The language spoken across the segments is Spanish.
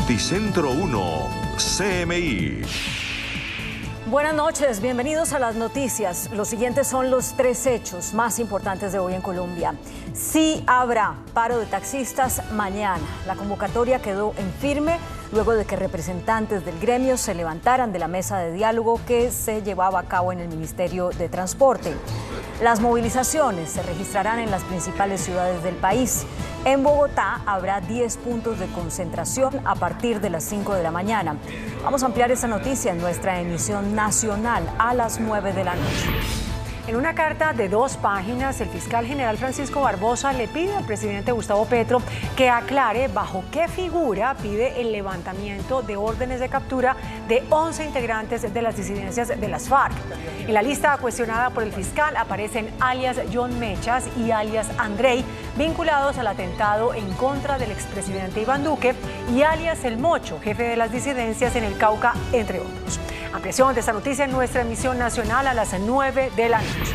Noticentro 1, CMI. Buenas noches, bienvenidos a las noticias. Los siguientes son los 3 hechos más importantes de hoy en Colombia. Sí habrá paro de taxistas mañana. La convocatoria quedó en firme luego de que representantes del gremio se levantaran de la mesa de diálogo que se llevaba a cabo en el Ministerio de Transporte. Las movilizaciones se registrarán en las principales ciudades del país. En Bogotá habrá 10 puntos de concentración a partir de las 5 de la mañana. Vamos a ampliar esta noticia en nuestra emisión nacional a las 9 de la noche. En una carta de 2 páginas, el fiscal general Francisco Barbosa le pide al presidente Gustavo Petro que aclare bajo qué figura pide el levantamiento de órdenes de captura de 11 integrantes de las disidencias de las FARC. En la lista cuestionada por el fiscal aparecen alias John Mechas y alias Andrei, vinculados al atentado en contra del expresidente Iván Duque, y alias El Mocho, jefe de las disidencias en el Cauca, entre otros. Ampliación de esta noticia en nuestra emisión nacional a las 9 de la noche.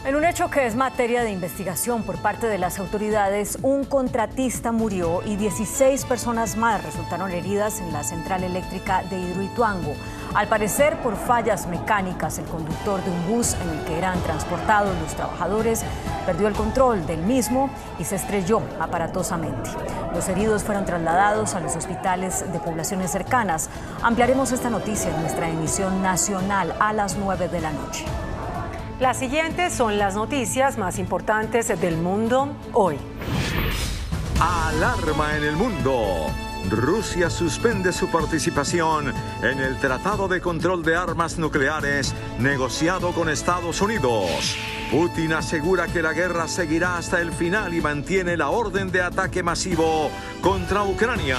En un hecho que es materia de investigación por parte de las autoridades, un contratista murió y 16 personas más resultaron heridas en la central eléctrica de Hidroituango. Al parecer, por fallas mecánicas, el conductor de un bus en el que eran transportados los trabajadores perdió el control del mismo y se estrelló aparatosamente. Los heridos fueron trasladados a los hospitales de poblaciones cercanas. Ampliaremos esta noticia en nuestra emisión nacional a las 9 de la noche. Las siguientes son las noticias más importantes del mundo hoy. Alarma en el mundo. Rusia suspende su participación en el Tratado de Control de Armas Nucleares negociado con Estados Unidos. Putin asegura que la guerra seguirá hasta el final y mantiene la orden de ataque masivo contra Ucrania.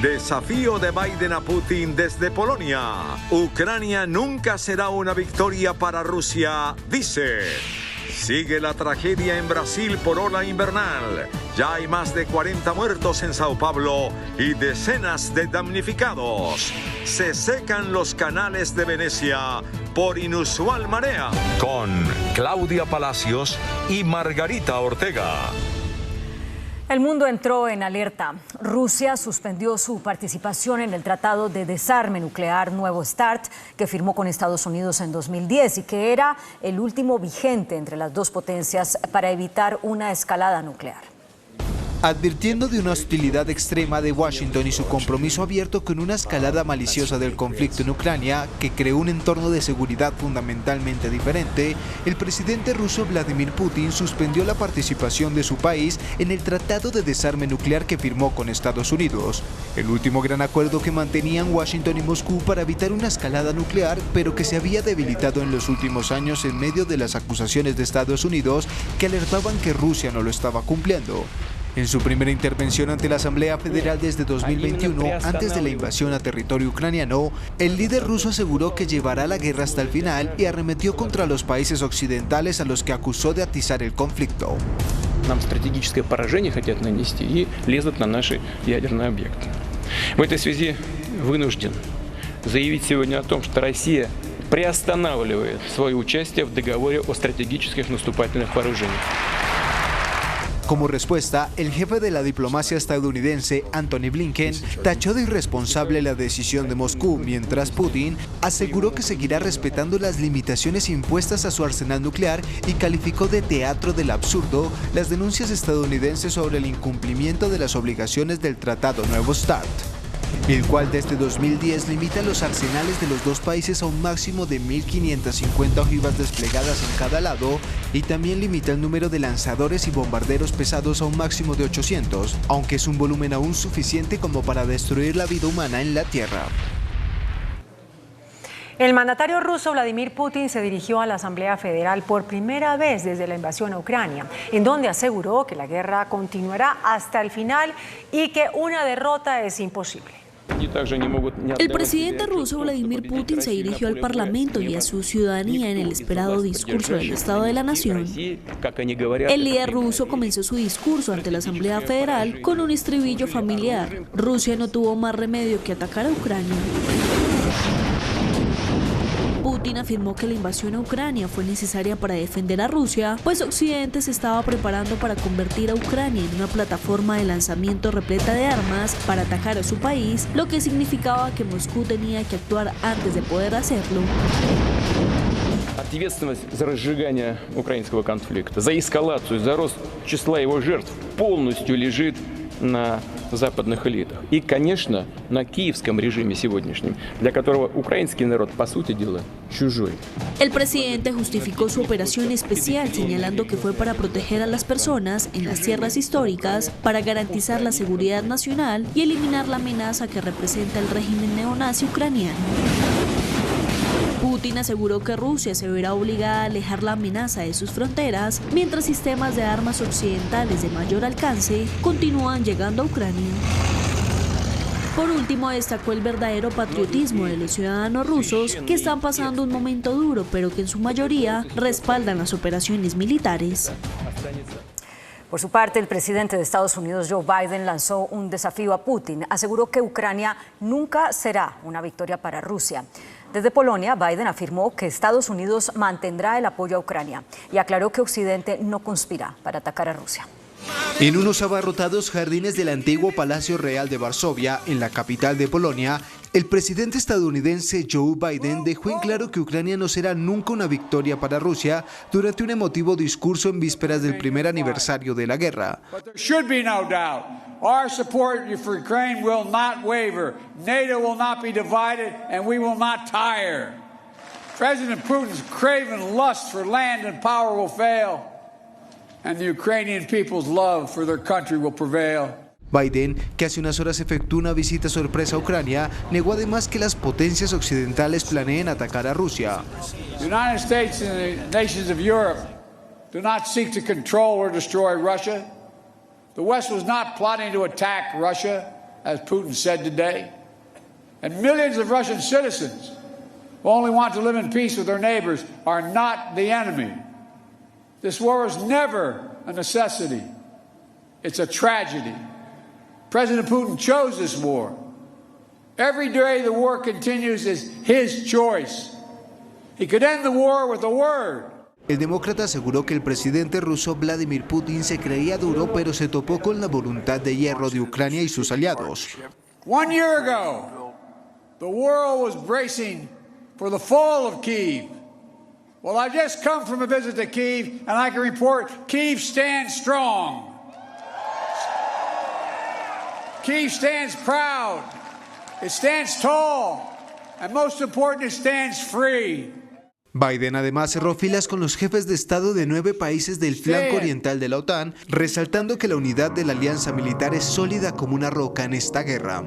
Desafío de Biden a Putin desde Polonia. Ucrania nunca será una victoria para Rusia, dice. Sigue la tragedia en Brasil por ola invernal. Ya hay más de 40 muertos en Sao Paulo y decenas de damnificados. Se secan los canales de Venecia por inusual marea. Con Claudia Palacios y Margarita Ortega. El mundo entró en alerta. Rusia suspendió su participación en el Tratado de Desarme Nuclear Nuevo START, que firmó con Estados Unidos en 2010 y que era el último vigente entre las dos potencias para evitar una escalada nuclear. Advirtiendo de una hostilidad extrema de Washington y su compromiso abierto con una escalada maliciosa del conflicto en Ucrania, que creó un entorno de seguridad fundamentalmente diferente, el presidente ruso Vladimir Putin suspendió la participación de su país en el Tratado de Desarme Nuclear que firmó con Estados Unidos, el último gran acuerdo que mantenían Washington y Moscú para evitar una escalada nuclear, pero que se había debilitado en los últimos años en medio de las acusaciones de Estados Unidos que alertaban que Rusia no lo estaba cumpliendo. En su primera intervención ante la Asamblea Federal desde 2021, antes de la invasión a territorio ucraniano, el líder ruso aseguró que llevará la guerra hasta el final y arremetió contra los países occidentales a los que acusó de atizar el conflicto. Нам стратегическое поражение хотят нанести и лезут на наши ядерные объекты. В этой связи вынужден заявить сегодня о том, что Россия приостанавливает свое участие в договоре о стратегических наступательных вооружениях. Como respuesta, el jefe de la diplomacia estadounidense, Antony Blinken, tachó de irresponsable la decisión de Moscú, mientras Putin aseguró que seguirá respetando las limitaciones impuestas a su arsenal nuclear y calificó de teatro del absurdo las denuncias estadounidenses sobre el incumplimiento de las obligaciones del Tratado Nuevo START, el cual desde 2010 limita los arsenales de los dos países a un máximo de 1.550 ojivas desplegadas en cada lado y también limita el número de lanzadores y bombarderos pesados a un máximo de 800, aunque es un volumen aún suficiente como para destruir la vida humana en la Tierra. El mandatario ruso Vladimir Putin se dirigió a la Asamblea Federal por primera vez desde la invasión a Ucrania, en donde aseguró que la guerra continuará hasta el final y que una derrota es imposible. El presidente ruso Vladimir Putin se dirigió al Parlamento y a su ciudadanía en el esperado discurso del Estado de la Nación. El líder ruso comenzó su discurso ante la Asamblea Federal con un estribillo familiar: Rusia no tuvo más remedio que atacar a Ucrania. Putin afirmó que la invasión a Ucrania fue necesaria para defender a Rusia, pues Occidente se estaba preparando para convertir a Ucrania en una plataforma de lanzamiento repleta de armas para atacar a su país, lo que significaba que Moscú tenía que actuar antes de poder hacerlo. Ответственность за разжигание украинского конфликта, за эскалацию, за рост числа его жертв полностью лежит на западных элитах. И, конечно, на киевском режиме сегодняшнем, для которого украинский народ, по сути дела, чужой. El presidente justificó su operación especial señalando que fue para proteger a las personas en las tierras históricas, para garantizar la seguridad nacional y eliminar la amenaza que representa el régimen neonazi ucraniano. Putin aseguró que Rusia se verá obligada a alejar la amenaza de sus fronteras, mientras sistemas de armas occidentales de mayor alcance continúan llegando a Ucrania. Por último, destacó el verdadero patriotismo de los ciudadanos rusos, que están pasando un momento duro, pero que en su mayoría respaldan las operaciones militares. Por su parte, el presidente de Estados Unidos, Joe Biden, lanzó un desafío a Putin. Aseguró que Ucrania nunca será una victoria para Rusia. Desde Polonia, Biden afirmó que Estados Unidos mantendrá el apoyo a Ucrania y aclaró que Occidente no conspira para atacar a Rusia. En unos abarrotados jardines del antiguo Palacio Real de Varsovia, en la capital de Polonia, el presidente estadounidense Joe Biden dejó en claro que Ucrania no será nunca una victoria para Rusia durante un emotivo discurso en vísperas del primer aniversario de la guerra. Our support for Ukraine will not waver. NATO will not be divided, and we will not tire. President Putin's craven lust for land and power will fail, and the Ukrainian people's love for their country will prevail. Biden, que hace unas horas efectuó una visita sorpresa a Ucrania, negó además que las potencias occidentales planeen atacar a Rusia. The United States and the nations of Europe do not seek to control or destroy Russia. The West was not plotting to attack Russia, as Putin said today. And millions of Russian citizens who only want to live in peace with their neighbors are not the enemy. This war is never a necessity. It's a tragedy. President Putin chose this war. Every day the war continues is his choice. He could end the war with a word. El demócrata aseguró que el presidente ruso Vladimir Putin se creía duro, pero se topó con la voluntad de hierro de Ucrania y sus aliados. 1 year ago, the world was bracing for the fall of Kyiv. Well, I just come from a visit to Kyiv, and I can report Kyiv stands strong. Kyiv stands proud. It stands tall. And most important, it stands free. Biden además cerró filas con los jefes de Estado de 9 países del flanco oriental de la OTAN, resaltando que la unidad de la alianza militar es sólida como una roca en esta guerra.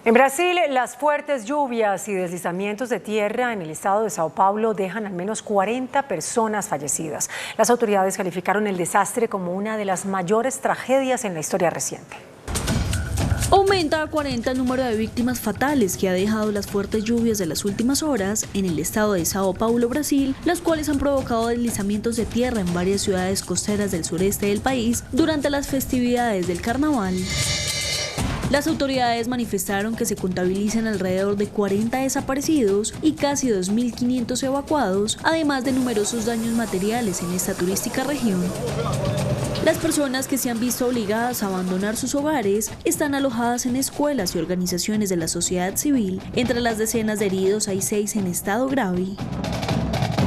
En Brasil, las fuertes lluvias y deslizamientos de tierra en el estado de Sao Paulo dejan al menos 40 personas fallecidas. Las autoridades calificaron el desastre como una de las mayores tragedias en la historia reciente. Aumenta a 40 el número de víctimas fatales que ha dejado las fuertes lluvias de las últimas horas en el estado de Sao Paulo, Brasil, las cuales han provocado deslizamientos de tierra en varias ciudades costeras del sureste del país durante las festividades del carnaval. Las autoridades manifestaron que se contabilizan alrededor de 40 desaparecidos y casi 2.500 evacuados, además de numerosos daños materiales en esta turística región. Las personas que se han visto obligadas a abandonar sus hogares están alojadas en escuelas y organizaciones de la sociedad civil. Entre las decenas de heridos hay 6 en estado grave.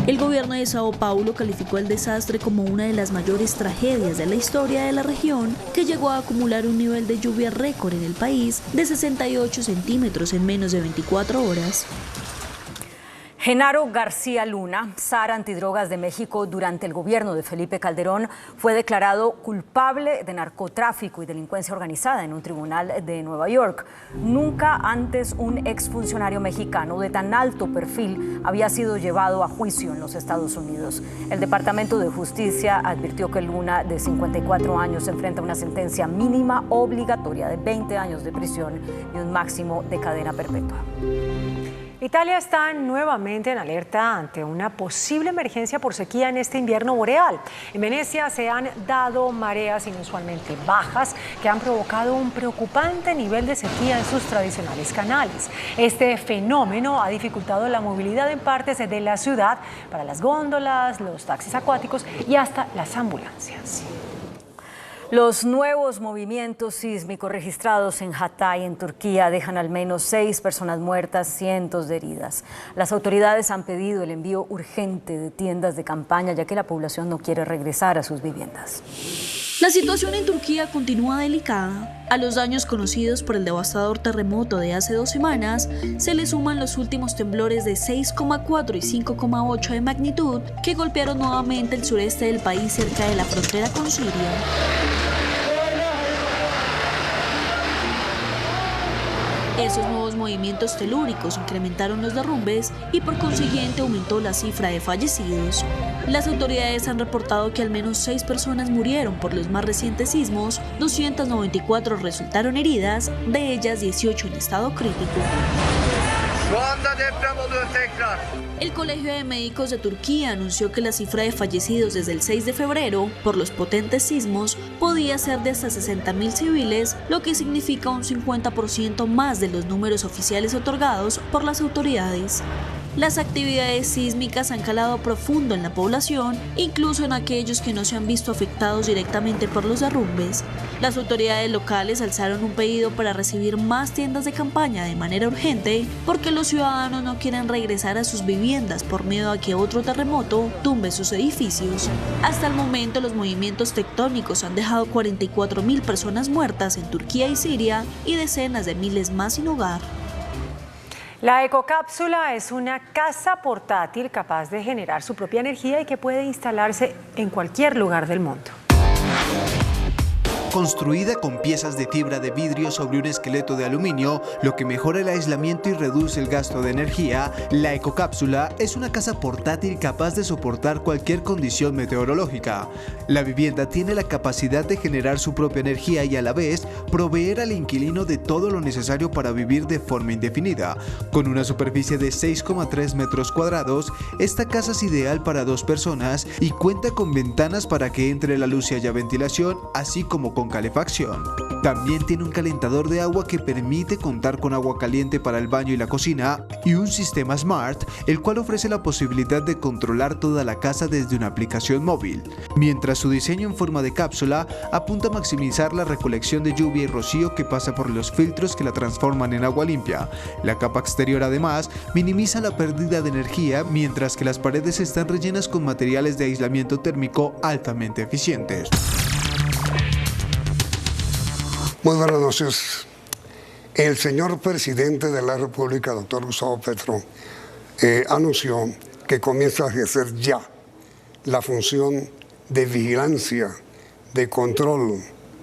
El gobierno de Sao Paulo calificó el desastre como una de las mayores tragedias de la historia de la región, que llegó a acumular un nivel de lluvia récord en el país de 68 centímetros en menos de 24 horas. Genaro García Luna, zar antidrogas de México durante el gobierno de Felipe Calderón, fue declarado culpable de narcotráfico y delincuencia organizada en un tribunal de Nueva York. Nunca antes un exfuncionario mexicano de tan alto perfil había sido llevado a juicio en los Estados Unidos. El Departamento de Justicia advirtió que Luna, de 54 años, enfrenta una sentencia mínima obligatoria de 20 años de prisión y un máximo de cadena perpetua. Italia está nuevamente en alerta ante una posible emergencia por sequía en este invierno boreal. En Venecia se han dado mareas inusualmente bajas que han provocado un preocupante nivel de sequía en sus tradicionales canales. Este fenómeno ha dificultado la movilidad en partes de la ciudad para las góndolas, los taxis acuáticos y hasta las ambulancias. Los nuevos movimientos sísmicos registrados en Hatay, en Turquía, dejan al menos 6 personas muertas, cientos de heridas. Las autoridades han pedido el envío urgente de tiendas de campaña, ya que la población no quiere regresar a sus viviendas. La situación en Turquía continúa delicada. A los daños conocidos por el devastador terremoto de hace 2 semanas, se le suman los últimos temblores de 6,4 y 5,8 de magnitud que golpearon nuevamente el sureste del país cerca de la frontera con Siria. Esos nuevos movimientos telúricos incrementaron los derrumbes y por consiguiente aumentó la cifra de fallecidos. Las autoridades han reportado que al menos 6 personas murieron por los más recientes sismos, 294 resultaron heridas, de ellas 18 en estado crítico. El Colegio de Médicos de Turquía anunció que la cifra de fallecidos desde el 6 de febrero por los potentes sismos podía ser de hasta 60.000 civiles, lo que significa un 50% más de los números oficiales otorgados por las autoridades. Las actividades sísmicas han calado profundo en la población, incluso en aquellos que no se han visto afectados directamente por los derrumbes. Las autoridades locales alzaron un pedido para recibir más tiendas de campaña de manera urgente, porque los ciudadanos no quieren regresar a sus viviendas por miedo a que otro terremoto tumbe sus edificios. Hasta el momento, los movimientos tectónicos han dejado 44.000 personas muertas en Turquía y Siria y decenas de miles más sin hogar. La ecocápsula es una casa portátil capaz de generar su propia energía y que puede instalarse en cualquier lugar del mundo. Construida con piezas de fibra de vidrio sobre un esqueleto de aluminio, lo que mejora el aislamiento y reduce el gasto de energía, la ecocápsula es una casa portátil capaz de soportar cualquier condición meteorológica. La vivienda tiene la capacidad de generar su propia energía y a la vez proveer al inquilino de todo lo necesario para vivir de forma indefinida. Con una superficie de 6,3 metros cuadrados, esta casa es ideal para 2 personas y cuenta con ventanas para que entre la luz y haya ventilación, así como con calefacción. También tiene un calentador de agua que permite contar con agua caliente para el baño y la cocina y un sistema Smart, el cual ofrece la posibilidad de controlar toda la casa desde una aplicación móvil. Mientras su diseño en forma de cápsula apunta a maximizar la recolección de lluvia y rocío que pasa por los filtros que la transforman en agua limpia. La capa exterior además minimiza la pérdida de energía, mientras que las paredes están rellenas con materiales de aislamiento térmico altamente eficientes. Muy buenas noches. El señor presidente de la República, doctor Gustavo Petro, anunció que comienza a ejercer ya la función de vigilancia, de control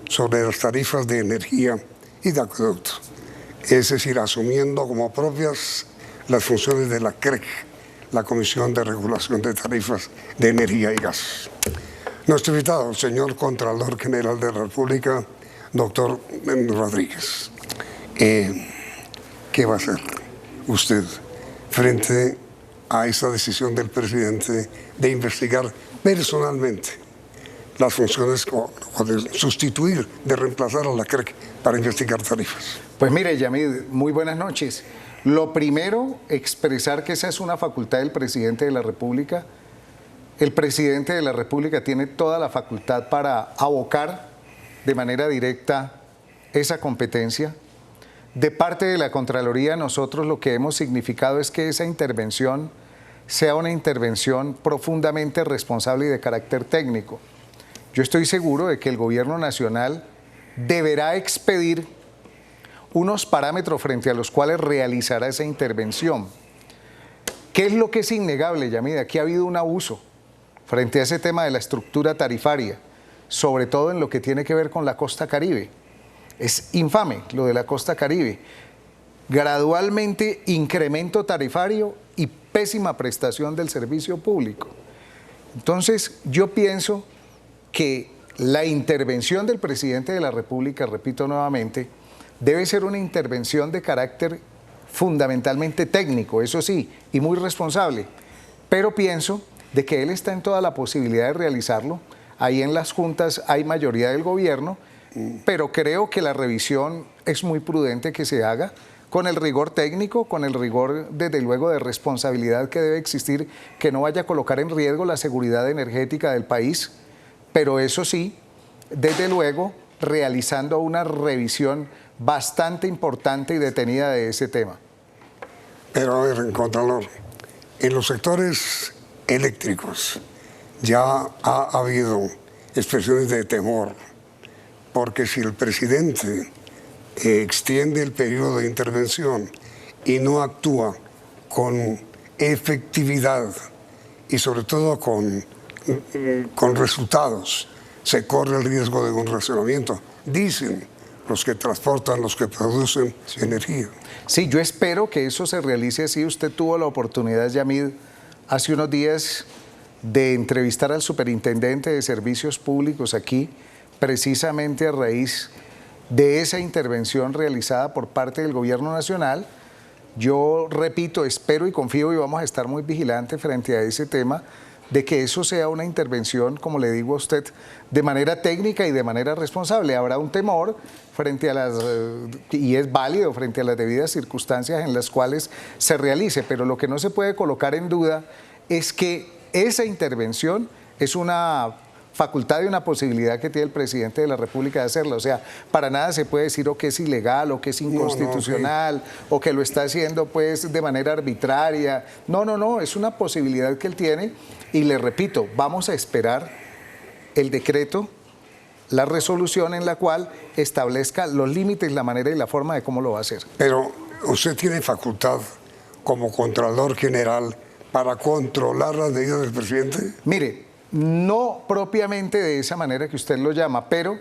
sobre las tarifas de energía y de acueducto. Es decir, asumiendo como propias las funciones de la CREG, la Comisión de Regulación de Tarifas de Energía y Gas. Nuestro invitado, el señor Contralor General de la República, doctor Rodríguez, ¿qué va a hacer usted frente a esa decisión del presidente de investigar personalmente las funciones o de sustituir, de reemplazar a la CREG para investigar tarifas? Pues mire, Yamid, muy buenas noches. Lo primero, expresar que esa es una facultad del presidente de la República. El presidente de la República tiene toda la facultad para abocar de manera directa esa competencia. De parte de la Contraloría, nosotros lo que hemos significado es que esa intervención sea una intervención profundamente responsable y de carácter técnico. Yo estoy seguro de que el Gobierno Nacional deberá expedir unos parámetros frente a los cuales realizará esa intervención. ¿Qué es lo que es innegable, Yamida? Aquí ha habido un abuso frente a ese tema de la estructura tarifaria, sobre todo en lo que tiene que ver con la costa Caribe. Es infame lo de la costa Caribe. Gradualmente incremento tarifario y pésima prestación del servicio público. Entonces, yo pienso que la intervención del presidente de la República, repito nuevamente, debe ser una intervención de carácter fundamentalmente técnico, eso sí, y muy responsable, pero pienso de que él está en toda la posibilidad de realizarlo. Ahí en las juntas hay mayoría del gobierno, pero creo que la revisión es muy prudente que se haga con el rigor técnico, con el rigor, desde luego, de responsabilidad que debe existir, que no vaya a colocar en riesgo la seguridad energética del país, pero eso sí, desde luego, realizando una revisión bastante importante y detenida de ese tema. Pero a ver, Contralor, en los sectores eléctricos ya ha habido expresiones de temor, porque si el presidente extiende el periodo de intervención y no actúa con efectividad y sobre todo con resultados, se corre el riesgo de un racionamiento. Dicen los que transportan, los que producen energía. Sí, yo espero que eso se realice así. Usted tuvo la oportunidad, Yamid, hace unos días de entrevistar al superintendente de servicios públicos aquí, precisamente a raíz de esa intervención realizada por parte del gobierno nacional. Yo repito, espero y confío, y vamos a estar muy vigilantes frente a ese tema, de que eso sea una intervención, como le digo a usted, de manera técnica y de manera responsable. Habrá un temor frente a las, y es válido frente a las debidas circunstancias en las cuales se realice, pero lo que no se puede colocar en duda es que esa intervención es una facultad y una posibilidad que tiene el presidente de la República de hacerlo. O sea, para nada se puede decir o que es ilegal o que es inconstitucional o que lo está haciendo pues de manera arbitraria. No, es una posibilidad que él tiene y le repito, vamos a esperar el decreto, la resolución en la cual establezca los límites, la manera y la forma de cómo lo va a hacer. Pero usted tiene facultad como Contralor General para controlar las medidas del presidente. Mire, no propiamente de esa manera que usted lo llama, pero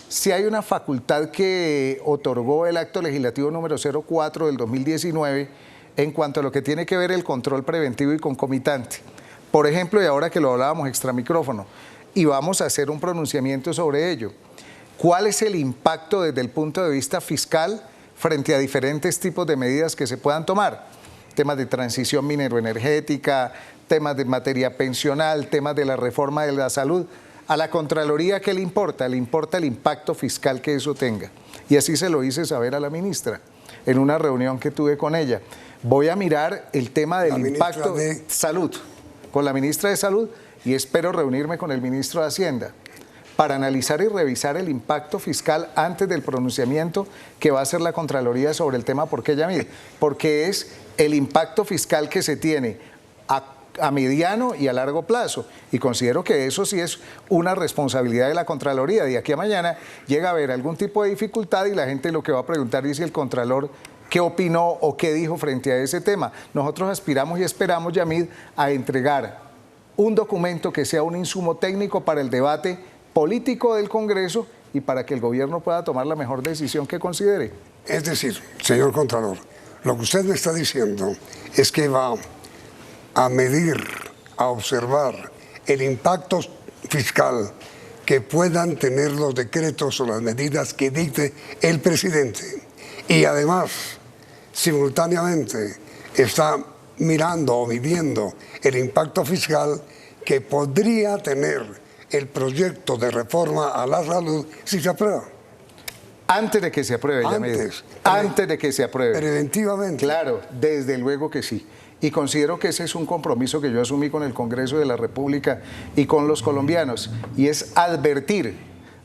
sí hay una facultad que otorgó el acto legislativo número 04 del 2019 en cuanto a lo que tiene que ver el control preventivo y concomitante. Por ejemplo, y ahora que lo hablábamos extra micrófono, y vamos a hacer un pronunciamiento sobre ello, ¿cuál es el impacto desde el punto de vista fiscal frente a diferentes tipos de medidas que se puedan tomar? Temas de transición mineroenergética, temas de materia pensional, temas de la reforma de la salud. A la Contraloría, ¿qué le importa? Le importa el impacto fiscal que eso tenga. Y así se lo hice saber a la ministra en una reunión que tuve con ella. Voy a mirar el tema del impacto de salud, con la ministra de Salud, y espero reunirme con el ministro de Hacienda para analizar y revisar el impacto fiscal antes del pronunciamiento que va a hacer la Contraloría sobre el tema. ¿Por qué, Yamid? Porque es el impacto fiscal que se tiene a mediano y a largo plazo, y considero que eso sí es una responsabilidad de la Contraloría. De aquí a mañana llega a haber algún tipo de dificultad y la gente lo que va a preguntar es si el Contralor qué opinó o qué dijo frente a ese tema. Nosotros aspiramos y esperamos, Yamid, a entregar un documento que sea un insumo técnico para el debate político del Congreso y para que el gobierno pueda tomar la mejor decisión que considere. Es decir, señor Contralor, lo que usted me está diciendo es que va a medir, a observar el impacto fiscal que puedan tener los decretos o las medidas que dicte el presidente. Y además, simultáneamente, está mirando o midiendo el impacto fiscal que podría tener el proyecto de reforma a la salud si se aprueba. Antes de que se apruebe, antes de que se apruebe. Preventivamente. Claro, desde luego que sí. Y considero que ese es un compromiso que yo asumí con el Congreso de la República y con los colombianos, y es advertir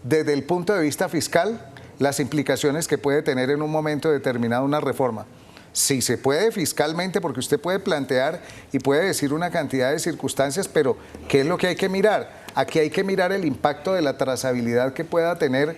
desde el punto de vista fiscal las implicaciones que puede tener en un momento determinado una reforma. Si se puede fiscalmente, porque usted puede plantear y puede decir una cantidad de circunstancias, pero ¿qué es lo que hay que mirar? Aquí hay que mirar el impacto de la trazabilidad que pueda tener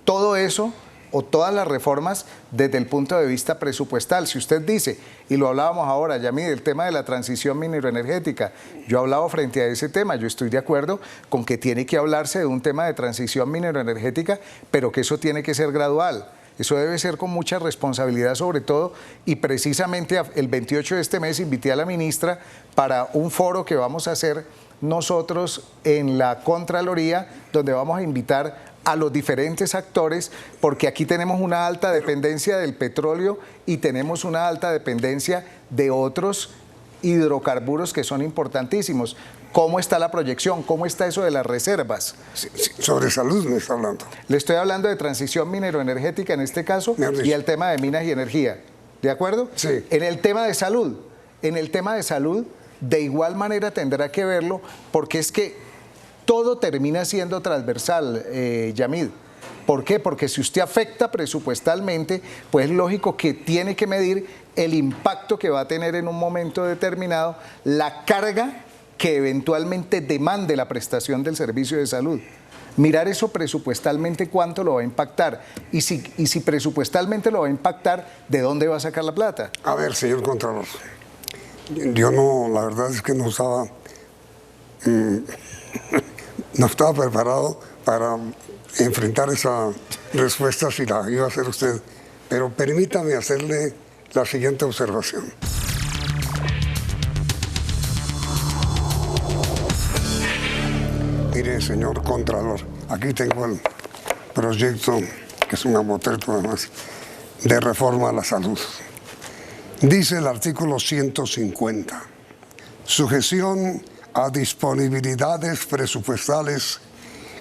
todo eso o todas las reformas desde el punto de vista presupuestal. Si usted dice, y lo hablábamos ahora, Yamid, el tema de la transición mineroenergética, yo he hablado frente a ese tema, yo estoy de acuerdo con que tiene que hablarse de un tema de transición mineroenergética, pero que eso tiene que ser gradual. Eso debe ser con mucha responsabilidad sobre todo, y precisamente el 28 de este mes invité a la ministra para un foro que vamos a hacer nosotros en la Contraloría, donde vamos a invitar a los diferentes actores, porque aquí tenemos una alta dependencia del petróleo y tenemos una alta dependencia de otros hidrocarburos que son importantísimos. ¿Cómo está la proyección? ¿Cómo está eso de las reservas? Sí, sobre salud me está hablando. Le estoy hablando de transición mineroenergética en este caso y el tema de minas y energía. ¿De acuerdo? Sí. En el tema de salud, de igual manera tendrá que verlo, porque es que todo termina siendo transversal, Yamid. ¿Por qué? Porque si usted afecta presupuestalmente, pues es lógico que tiene que medir el impacto que va a tener en un momento determinado la carga que eventualmente demande la prestación del servicio de salud. Mirar eso presupuestalmente, cuánto lo va a impactar. Y si presupuestalmente lo va a impactar, ¿de dónde va a sacar la plata? A ver, señor Contralor, yo no, la verdad es que no estaba preparado para enfrentar esa respuesta si la iba a hacer usted. Pero permítame hacerle la siguiente observación. Mire, señor Contralor, aquí tengo el proyecto, que es un mamotreto además, de reforma a la salud. Dice el artículo 150, sujeción a disponibilidades presupuestales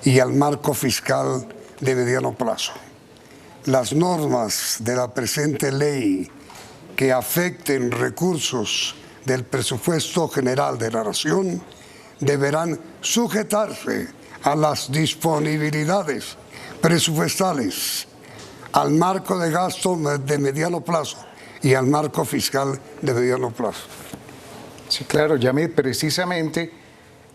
y al marco fiscal de mediano plazo. Las normas de la presente ley que afecten recursos del presupuesto general de la Nación deberán sujetarse a las disponibilidades presupuestales, al marco de gasto de mediano plazo y al marco fiscal de mediano plazo. Sí, claro, Yamid, precisamente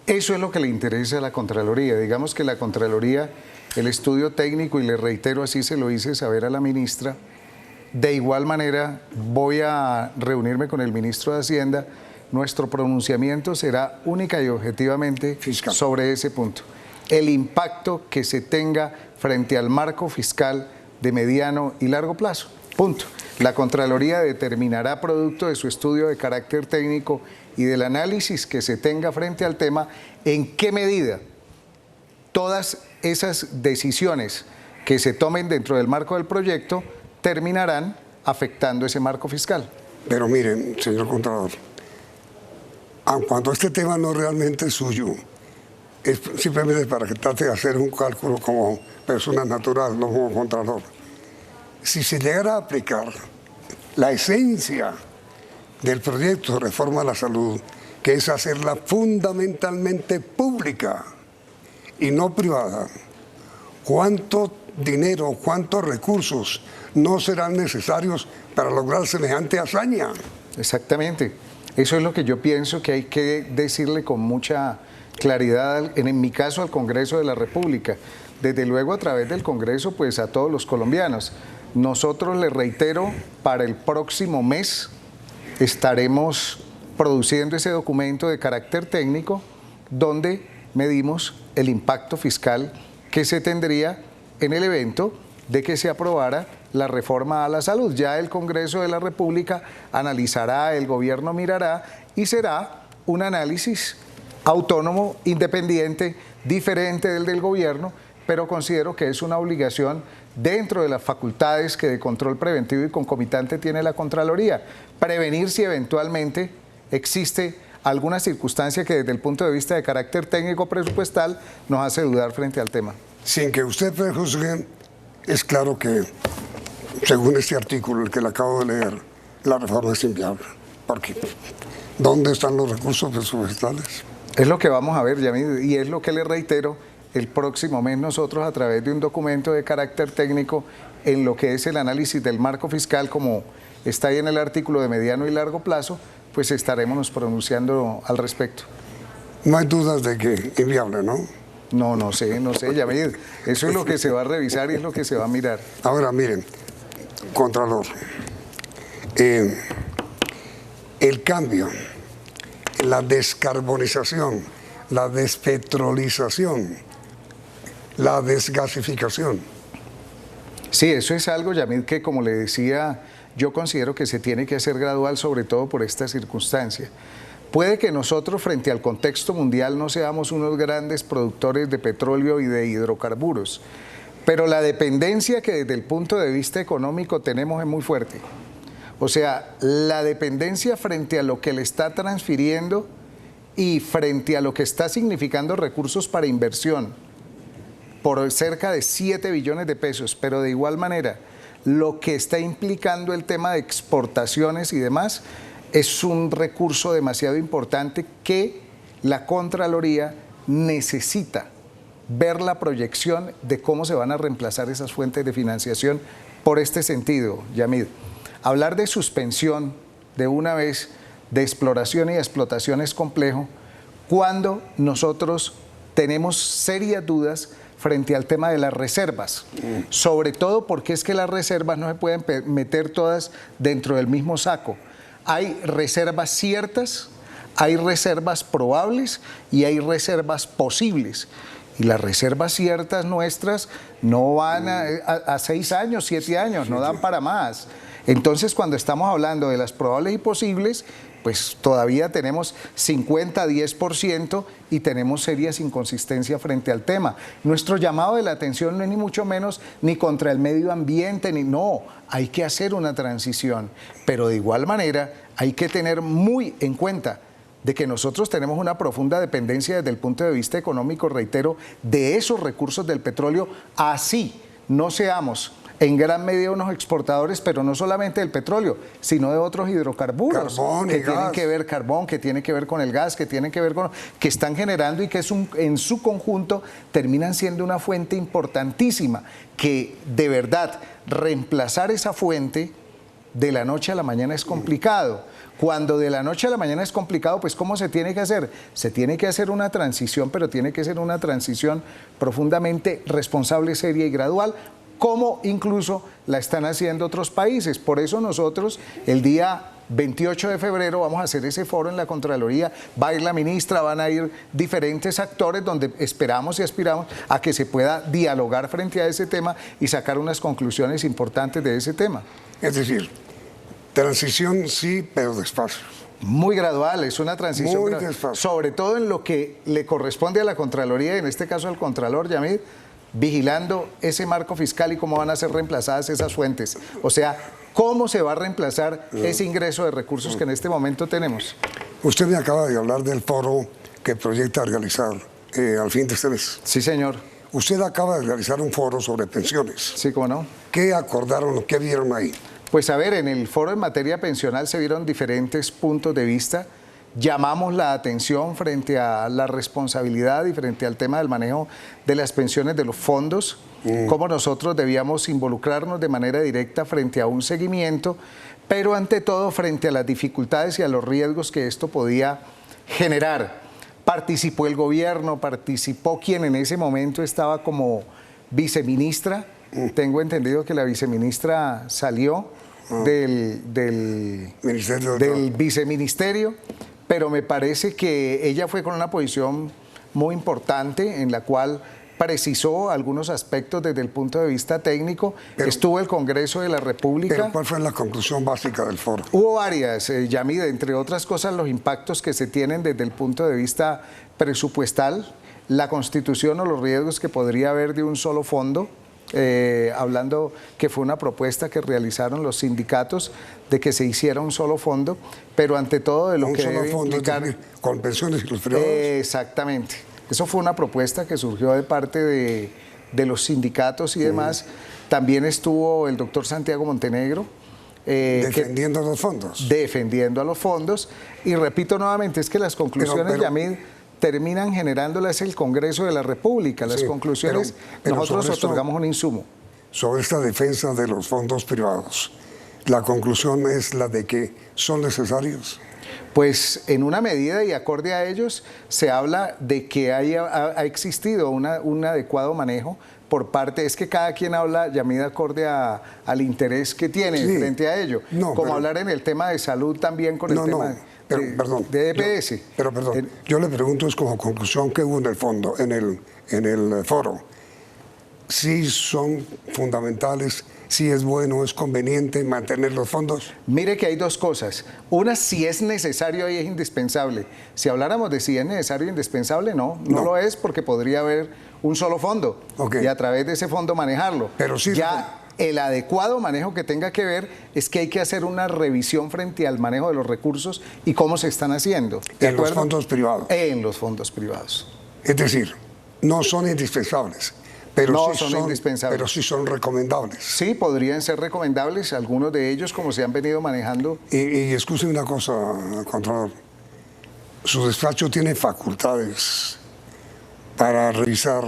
eso es lo que le interesa a la Contraloría. Digamos que la Contraloría, el estudio técnico, y le reitero, así se lo hice saber a la ministra, de igual manera voy a reunirme con el ministro de Hacienda. Nuestro pronunciamiento será única y objetivamente fiscal sobre ese punto. El impacto que se tenga frente al marco fiscal de mediano y largo plazo. Punto. La Contraloría determinará, producto de su estudio de carácter técnico y del análisis que se tenga frente al tema, en qué medida todas esas decisiones que se tomen dentro del marco del proyecto terminarán afectando ese marco fiscal. Pero miren, señor Contralor, aun cuando este tema no realmente es suyo, es simplemente para que trate de hacer un cálculo como persona natural, no como Contralor. Si se llegara a aplicar la esencia del proyecto de reforma a la salud, que es hacerla fundamentalmente pública y no privada, ¿cuánto dinero, cuántos recursos no serán necesarios para lograr semejante hazaña? Exactamente. Eso es lo que yo pienso que hay que decirle con mucha claridad, en mi caso al Congreso de la República, desde luego a través del Congreso, pues a todos los colombianos. Nosotros, les reitero, para el próximo mes estaremos produciendo ese documento de carácter técnico donde medimos el impacto fiscal que se tendría en el evento de que se aprobara la reforma a la salud. Ya el Congreso de la República analizará, el gobierno mirará y será un análisis autónomo, independiente, diferente del gobierno, pero considero que es una obligación dentro de las facultades que de control preventivo y concomitante tiene la Contraloría. Prevenir si eventualmente existe alguna circunstancia que desde el punto de vista de carácter técnico presupuestal nos hace dudar frente al tema. Sin que usted prejuzgue, es claro que, según este artículo, el que le acabo de leer, la reforma es inviable. Porque ¿dónde están los recursos presupuestales? Es lo que vamos a ver, Yamid, y es lo que le reitero. El próximo mes nosotros, a través de un documento de carácter técnico en lo que es el análisis del marco fiscal, como está ahí en el artículo de mediano y largo plazo, pues estaremos pronunciando al respecto. No hay dudas de que inviable, ¿no? No sé, Yamid. Eso es lo que se va a revisar y es lo que se va a mirar. Ahora, miren, Contralor, el cambio, la descarbonización, la despetrolización, la desgasificación. Sí, eso es algo, Yamid, que como le decía, yo considero que se tiene que hacer gradual, sobre todo por esta circunstancia. Puede que nosotros, frente al contexto mundial, no seamos unos grandes productores de petróleo y de hidrocarburos, pero la dependencia que desde el punto de vista económico tenemos es muy fuerte. O sea, la dependencia frente a lo que le está transfiriendo y frente a lo que está significando recursos para inversión por cerca de 7 billones de pesos, pero de igual manera lo que está implicando el tema de exportaciones y demás es un recurso demasiado importante que la Contraloría necesita ver la proyección de cómo se van a reemplazar esas fuentes de financiación por este sentido, Yamid. Hablar de suspensión de una vez de exploración y explotación es complejo cuando nosotros tenemos serias dudas frente al tema de las reservas, sobre todo porque es que las reservas no se pueden meter todas dentro del mismo saco. Hay reservas ciertas, hay reservas probables y hay reservas posibles. Y las reservas ciertas nuestras no van a 6 años, 7 años, no dan para más. Entonces, cuando estamos hablando de las probables y posibles, pues todavía tenemos 50-10% y tenemos serias inconsistencias frente al tema. Nuestro llamado de la atención no es ni mucho menos ni contra el medio ambiente, no, hay que hacer una transición, pero de igual manera hay que tener muy en cuenta de que nosotros tenemos una profunda dependencia desde el punto de vista económico, reitero, de esos recursos del petróleo, así no seamos en gran medida unos exportadores, pero no solamente del petróleo, sino de otros hidrocarburos que tienen que ver carbón, que tienen que ver con el gas, que tienen que ver con que están generando y que en su conjunto terminan siendo una fuente importantísima, que de verdad reemplazar esa fuente de la noche a la mañana es complicado. Cuando de la noche a la mañana es complicado, pues ¿cómo se tiene que hacer? Se tiene que hacer una transición, pero tiene que ser una transición profundamente responsable, seria y gradual, como incluso la están haciendo otros países. Por eso nosotros el día 28 de febrero vamos a hacer ese foro en la Contraloría, va a ir la ministra, van a ir diferentes actores donde esperamos y aspiramos a que se pueda dialogar frente a ese tema y sacar unas conclusiones importantes de ese tema. Es decir, transición sí, pero despacio. Muy gradual, es una transición, muy despacio. Sobre todo en lo que le corresponde a la Contraloría, en este caso al Contralor, Yamid, vigilando ese marco fiscal y cómo van a ser reemplazadas esas fuentes. O sea, cómo se va a reemplazar ese ingreso de recursos que en este momento tenemos. Usted me acaba de hablar del foro que proyecta realizar al fin de este mes. Sí, señor. Usted acaba de realizar un foro sobre pensiones. Sí, cómo no. ¿Qué acordaron o qué vieron ahí? Pues a ver, en el foro en materia pensional se vieron diferentes puntos de vista. Llamamos la atención frente a la responsabilidad y frente al tema del manejo de las pensiones de los fondos, cómo nosotros debíamos involucrarnos de manera directa frente a un seguimiento, pero ante todo frente a las dificultades y a los riesgos que esto podía generar. Participó el gobierno, participó quien en ese momento estaba como viceministra. Tengo entendido que la viceministra salió del viceministerio, pero me parece que ella fue con una posición muy importante en la cual precisó algunos aspectos desde el punto de vista técnico. Estuvo el Congreso de la República. ¿Pero cuál fue la conclusión básica del foro? Hubo varias, Yamid, entre otras cosas los impactos que se tienen desde el punto de vista presupuestal, la constitución o los riesgos que podría haber de un solo fondo. Hablando que fue una propuesta que realizaron los sindicatos de que se hiciera un solo fondo, pero ante todo de lo que debe implicar con pensiones y los privados. Exactamente. Eso fue una propuesta que surgió de parte de los sindicatos y demás. También estuvo el doctor Santiago Montenegro. Defendiendo los fondos. Defendiendo a los fondos. Y repito nuevamente, es que las conclusiones, Yamid, terminan generándolas el Congreso de la República. Las conclusiones, pero nosotros otorgamos un insumo. Sobre esta defensa de los fondos privados, ¿la conclusión es la de que son necesarios? Pues en una medida y acorde a ellos, se habla de que ha existido un adecuado manejo por parte, es que cada quien habla, Yamid, acorde al interés que tiene frente a ello. Como hablar en el tema de salud también con el tema de EPS. Perdón, yo le pregunto es como conclusión que hubo en el fondo, en el foro. Sí son fundamentales, si es bueno, es conveniente mantener los fondos? Mire que hay dos cosas. Una, si es necesario y es indispensable. Si habláramos de si es necesario e indispensable, no lo es, porque podría haber un solo fondo y a través de ese fondo manejarlo. Pero sí, ya el adecuado manejo que tenga que ver es que hay que hacer una revisión frente al manejo de los recursos y cómo se están haciendo. ¿En los fondos privados? En los fondos privados. Es decir, no son indispensables, pero, no sí son indispensables. Pero sí son recomendables. Sí, podrían ser recomendables, algunos de ellos como se han venido manejando. Y excuse una cosa, Contralor, su despacho tiene facultades para revisar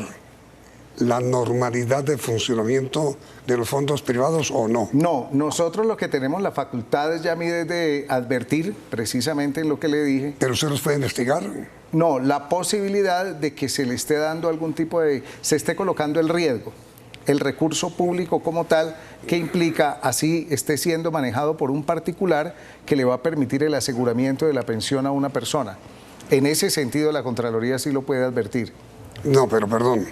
la normalidad de funcionamiento de los fondos privados o no. No, nosotros lo que tenemos la facultad es ya de advertir precisamente en lo que le dije. ¿Pero usted los puede investigar? No, la posibilidad de que se le esté dando algún tipo de, se esté colocando el riesgo, el recurso público como tal, que implica así esté siendo manejado por un particular que le va a permitir el aseguramiento de la pensión a una persona. En ese sentido la Contraloría sí lo puede advertir. No, pero perdón,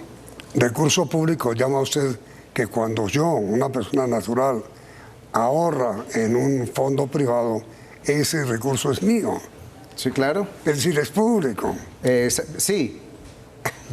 recurso público llama usted que cuando yo, una persona natural, ahorra en un fondo privado, ese recurso es mío. Sí, claro. Es decir, es público. Sí.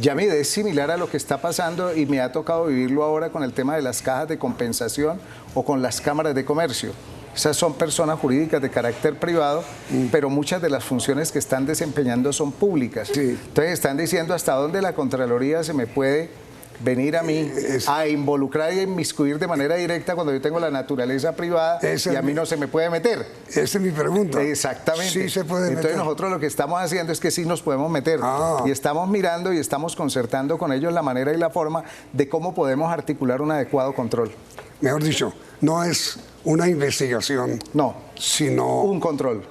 Yamid, es similar a lo que está pasando y me ha tocado vivirlo ahora con el tema de las cajas de compensación o con las cámaras de comercio. Esas son personas jurídicas de carácter privado, pero muchas de las funciones que están desempeñando son públicas. Sí. Entonces están diciendo hasta dónde la Contraloría se me puede venir a mí a involucrar y a inmiscuir de manera directa cuando yo tengo la naturaleza privada y a mí no se me puede meter. Esa es mi pregunta. Exactamente. Sí se puede meter. Entonces nosotros lo que estamos haciendo es que sí nos podemos meter y estamos mirando y estamos concertando con ellos la manera y la forma de cómo podemos articular un adecuado control. Mejor dicho, no es una investigación, no, sino un control.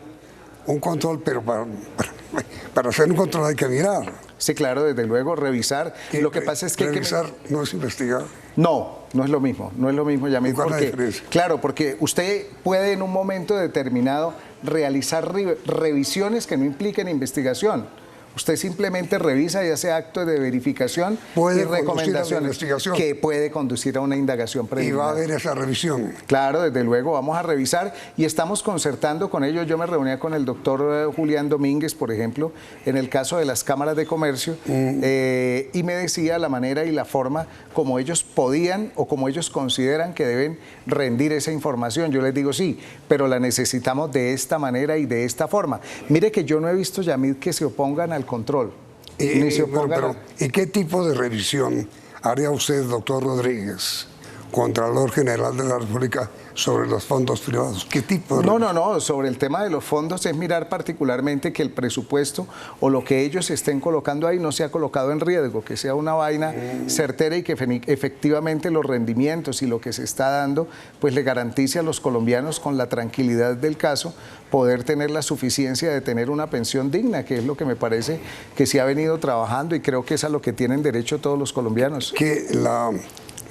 Un control, pero para hacer un control hay que mirar. Sí, claro, desde luego, revisar. Lo que pasa es que... Revisar no es investigar. No es lo mismo, no es lo mismo, Yamid, porque, claro, porque usted puede en un momento determinado realizar revisiones que no impliquen investigación. Usted simplemente revisa y hace actos de verificación y recomendaciones que puede conducir a una indagación preliminar. Y va a haber esa revisión. Claro, desde luego, vamos a revisar y estamos concertando con ellos. Yo me reunía con el doctor Julián Domínguez, por ejemplo, en el caso de las cámaras de comercio, y me decía la manera y la forma como ellos podían o como ellos consideran que deben rendir esa información. Yo les digo sí, pero la necesitamos de esta manera y de esta forma. Mire que yo no he visto, Yamid, que se opongan al control. ¿Y qué tipo de revisión haría usted, doctor Rodríguez, Contralor General de la República, sobre los fondos privados? ¿Qué tipo de revisión? No, sobre el tema de los fondos es mirar particularmente que el presupuesto o lo que ellos estén colocando ahí no sea colocado en riesgo, que sea una vaina certera y que efectivamente los rendimientos y lo que se está dando pues le garantice a los colombianos, con la tranquilidad del caso, poder tener la suficiencia de tener una pensión digna, que es lo que me parece que se ha venido trabajando y creo que es a lo que tienen derecho todos los colombianos. Que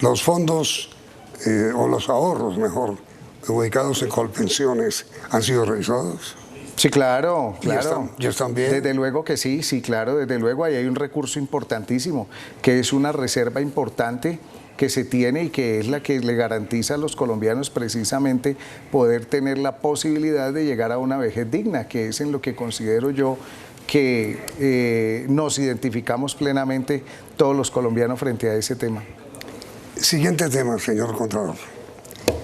los fondos o los ahorros, mejor, ubicados en Colpensiones, ¿han sido revisados? Sí, claro. ¿Ya están bien? Desde luego que sí, claro, desde luego ahí hay un recurso importantísimo, que es una reserva importante que se tiene y que es la que le garantiza a los colombianos precisamente poder tener la posibilidad de llegar a una vejez digna, que es en lo que considero yo que nos identificamos plenamente todos los colombianos frente a ese tema. Siguiente tema, señor Contralor.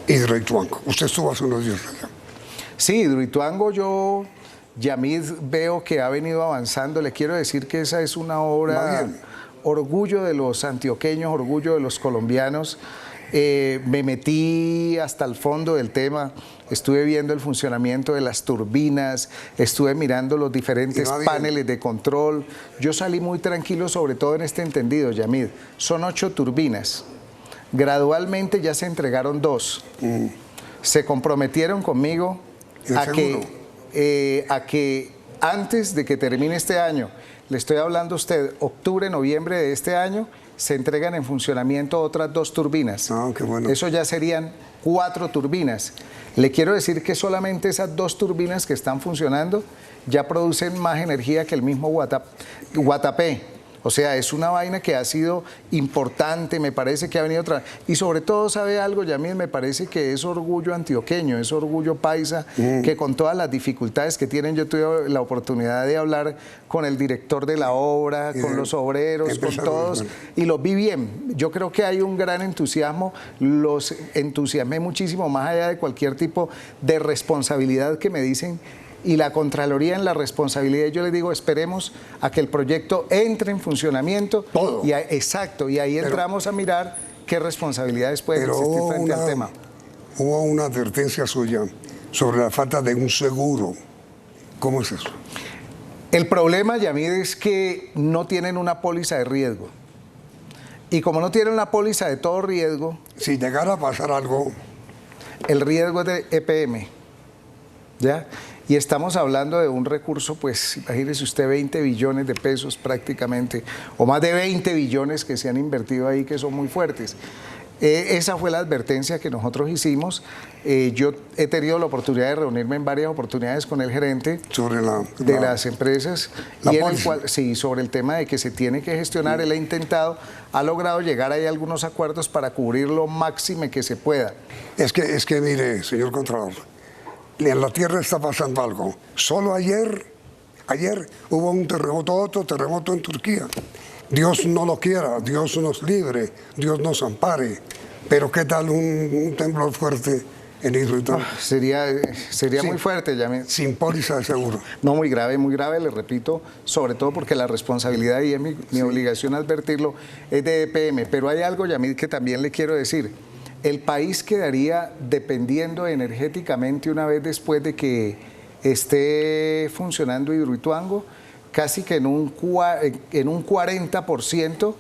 Hidroituango. Usted estuvo hace unos días allá. Sí, Hidroituango yo, Yamid, veo que ha venido avanzando. Le quiero decir que esa es una obra orgullo de los antioqueños, orgullo de los colombianos. Me metí hasta el fondo del tema, estuve viendo el funcionamiento de las turbinas, estuve mirando los diferentes paneles de control. Yo salí muy tranquilo, sobre todo en este entendido, Yamid. Son 8 turbinas. Gradualmente ya se entregaron 2. Se comprometieron conmigo a que antes de que termine este año, le estoy hablando a usted, octubre, noviembre de este año, se entregan en funcionamiento otras 2 turbinas. Qué bueno. Eso ya serían 4 turbinas. Le quiero decir que solamente esas 2 turbinas que están funcionando ya producen más energía que el mismo Guatapé. O sea, es una vaina que ha sido importante, me parece que ha venido otra. Y sobre todo, ¿sabe algo, Yamil? Me parece que es orgullo antioqueño, es orgullo paisa, que con todas las dificultades que tienen, yo tuve la oportunidad de hablar con el director de la obra, con los obreros, con todos, y los vi bien. Yo creo que hay un gran entusiasmo, los entusiasmé muchísimo, más allá de cualquier tipo de responsabilidad que me dicen. Y la Contraloría en la responsabilidad, yo les digo, esperemos a que el proyecto entre en funcionamiento. Todo. Exacto, y ahí entramos a mirar qué responsabilidades pueden existir frente al tema. Hubo una advertencia suya sobre la falta de un seguro. ¿Cómo es eso? El problema, Yamid, es que no tienen una póliza de riesgo. Y como no tienen una póliza de todo riesgo... Si llegara a pasar algo... El riesgo es de EPM, ¿ya? Y estamos hablando de un recurso, pues, imagínese usted, 20 billones de pesos prácticamente, o más de 20 billones que se han invertido ahí, que son muy fuertes. Esa fue la advertencia que nosotros hicimos. Yo he tenido la oportunidad de reunirme en varias oportunidades con el gerente de las empresas, y en el cual, sí, sobre el tema de que se tiene que gestionar. Él ha intentado, ha logrado llegar ahí a algunos acuerdos para cubrir lo máximo que se pueda. Es que mire, señor Contralor, en la tierra está pasando algo. Solo ayer hubo un terremoto, otro terremoto en Turquía. Dios no lo quiera, Dios nos libre, Dios nos ampare. Pero ¿qué tal un temblor fuerte en Hidroituango? Sería sí, muy fuerte, Yamil. Sin póliza de seguro. No, muy grave, le repito, sobre todo porque la responsabilidad, y es mi obligación advertirlo, es de EPM. Pero hay algo, Yamil, que también le quiero decir. El país quedaría dependiendo energéticamente, una vez después de que esté funcionando Hidroituango, casi que en un 40%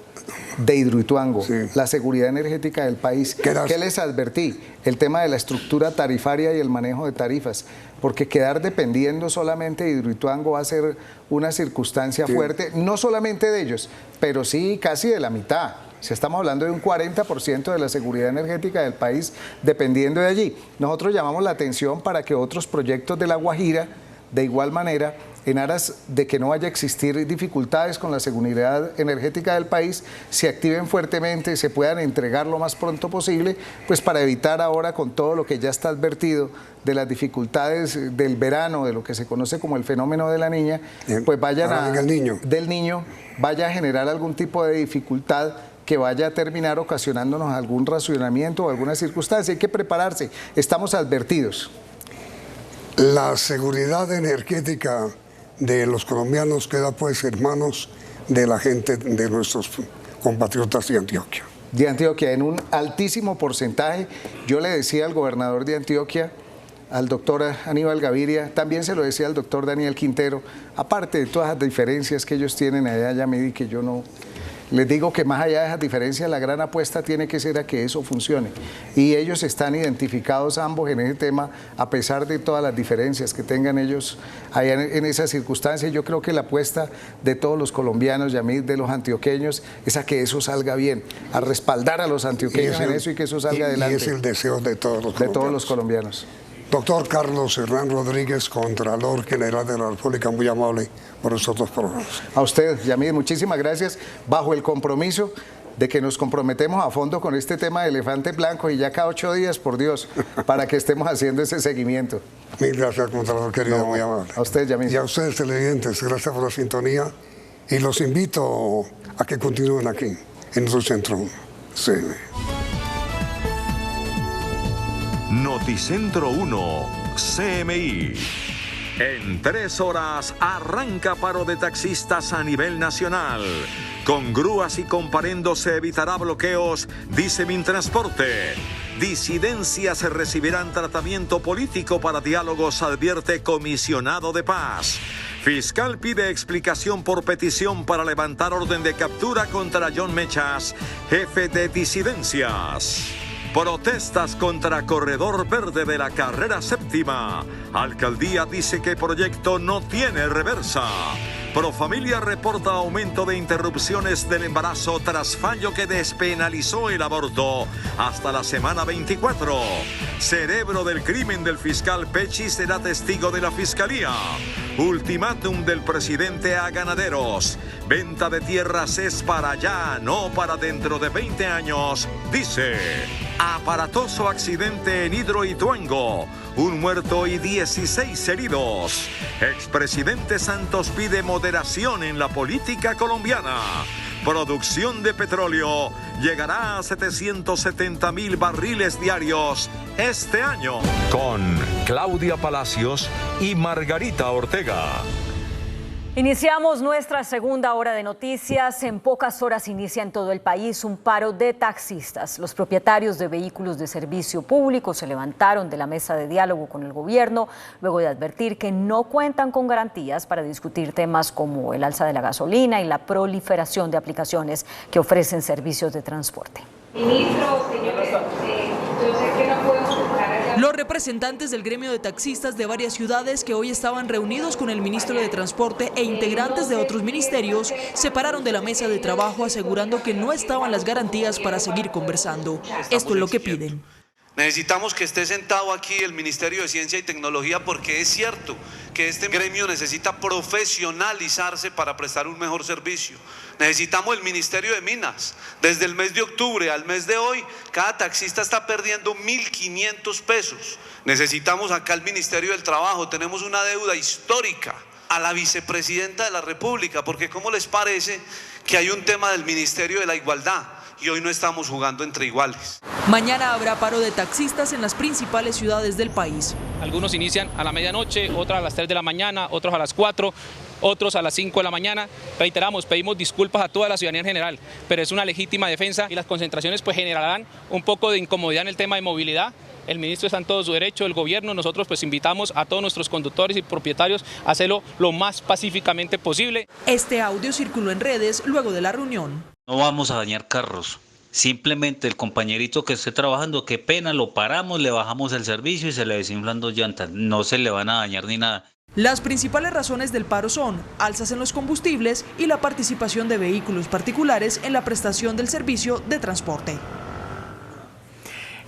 de Hidroituango, la seguridad energética del país. ¿Qué les advertí? El tema de la estructura tarifaria y el manejo de tarifas, porque quedar dependiendo solamente de Hidroituango va a ser una circunstancia fuerte, no solamente de ellos, pero sí casi de la mitad. Si estamos hablando de un 40% de la seguridad energética del país dependiendo de allí. Nosotros llamamos la atención para que otros proyectos de La Guajira, de igual manera, en aras de que no vaya a existir dificultades con la seguridad energética del país, se activen fuertemente, se puedan entregar lo más pronto posible, pues para evitar ahora, con todo lo que ya está advertido de las dificultades del verano, de lo que se conoce como el fenómeno de la niña, pues vayan del niño, vaya a generar algún tipo de dificultad que vaya a terminar ocasionándonos algún racionamiento o alguna circunstancia. Hay que prepararse, estamos advertidos. La seguridad energética de los colombianos queda pues en manos de la gente, de nuestros compatriotas de Antioquia. De Antioquia, en un altísimo porcentaje. Yo le decía al gobernador de Antioquia, al doctor Aníbal Gaviria, también se lo decía al doctor Daniel Quintero, aparte de todas las diferencias que ellos tienen allá, ya me di que yo no... Les digo que más allá de esas diferencias, la gran apuesta tiene que ser a que eso funcione. Y ellos están identificados ambos en ese tema, a pesar de todas las diferencias que tengan ellos allá en esa circunstancia. Yo creo que la apuesta de todos los colombianos, Yamil, de los antioqueños, es a que eso salga bien, a respaldar a los antioqueños en eso y que eso salga adelante. Y es el deseo de todos los colombianos. De todos los colombianos. Doctor Carlos Hernán Rodríguez, Contralor General de la República, muy amable por estos dos programas. A usted, Yamil, muchísimas gracias. Bajo el compromiso de que nos comprometemos a fondo con este tema de elefante blanco, y ya cada 8 días, por Dios, para que estemos haciendo ese seguimiento. Mil gracias, Contralor querido, muy amable. A usted, Yamil. Y a ustedes, televidentes, gracias por la sintonía, y los invito a que continúen aquí, en nuestro centro CM. Noticentro 1, CMI. En 3 horas arranca paro de taxistas a nivel nacional. Con grúas y comparendo se evitará bloqueos, dice Mintransporte. Disidencias recibirán tratamiento político para diálogos, advierte comisionado de paz. Fiscal pide explicación por petición para levantar orden de captura contra John Mechas, jefe de disidencias. Protestas contra Corredor Verde de la Carrera Séptima. Alcaldía dice que proyecto no tiene reversa. Profamilia reporta aumento de interrupciones del embarazo tras fallo que despenalizó el aborto hasta la semana 24. Cerebro del crimen del fiscal Pecci será testigo de la fiscalía. Ultimátum del presidente a ganaderos. Venta de tierras es para allá, no para dentro de 20 años, dice. Aparatoso accidente en Hidroituango. Un muerto y 16 heridos. Expresidente Santos pide moderación en la política colombiana. Producción de petróleo llegará a 770,000 barriles diarios este año. Con Claudia Palacios y Margarita Ortega. Iniciamos nuestra segunda hora de noticias. En pocas horas inicia en todo el país un paro de taxistas. Los propietarios de vehículos de servicio público se levantaron de la mesa de diálogo con el gobierno luego de advertir que no cuentan con garantías para discutir temas como el alza de la gasolina y la proliferación de aplicaciones que ofrecen servicios de transporte. Ministro, señores, yo sé que no podemos estar allá. Los representantes del gremio de taxistas de varias ciudades que hoy estaban reunidos con el ministro de Transporte e integrantes de otros ministerios se pararon de la mesa de trabajo asegurando que no estaban las garantías para seguir conversando. Esto es lo que piden. Necesitamos que esté sentado aquí el Ministerio de Ciencia y Tecnología porque es cierto que este gremio necesita profesionalizarse para prestar un mejor servicio. Necesitamos el Ministerio de Minas. Desde el mes de octubre al mes de hoy, cada taxista está perdiendo 1.500 pesos. Necesitamos acá el Ministerio del Trabajo. Tenemos una deuda histórica a la vicepresidenta de la República, porque ¿cómo les parece que hay un tema del Ministerio de la Igualdad? Y hoy no estamos jugando entre iguales. Mañana habrá paro de taxistas en las principales ciudades del país. Algunos inician a la medianoche, otros a las 3 de la mañana, otros a las 4, otros a las 5 de la mañana. Reiteramos, pedimos disculpas a toda la ciudadanía en general, pero es una legítima defensa y las concentraciones pues generarán un poco de incomodidad en el tema de movilidad. El ministro está en todo su derecho, el gobierno, nosotros pues invitamos a todos nuestros conductores y propietarios a hacerlo lo más pacíficamente posible. Este audio circuló en redes luego de la reunión. No vamos a dañar carros, simplemente el compañerito que esté trabajando, qué pena, lo paramos, le bajamos el servicio y se le desinflan 2 llantas, no se le van a dañar ni nada. Las principales razones del paro son alzas en los combustibles y la participación de vehículos particulares en la prestación del servicio de transporte.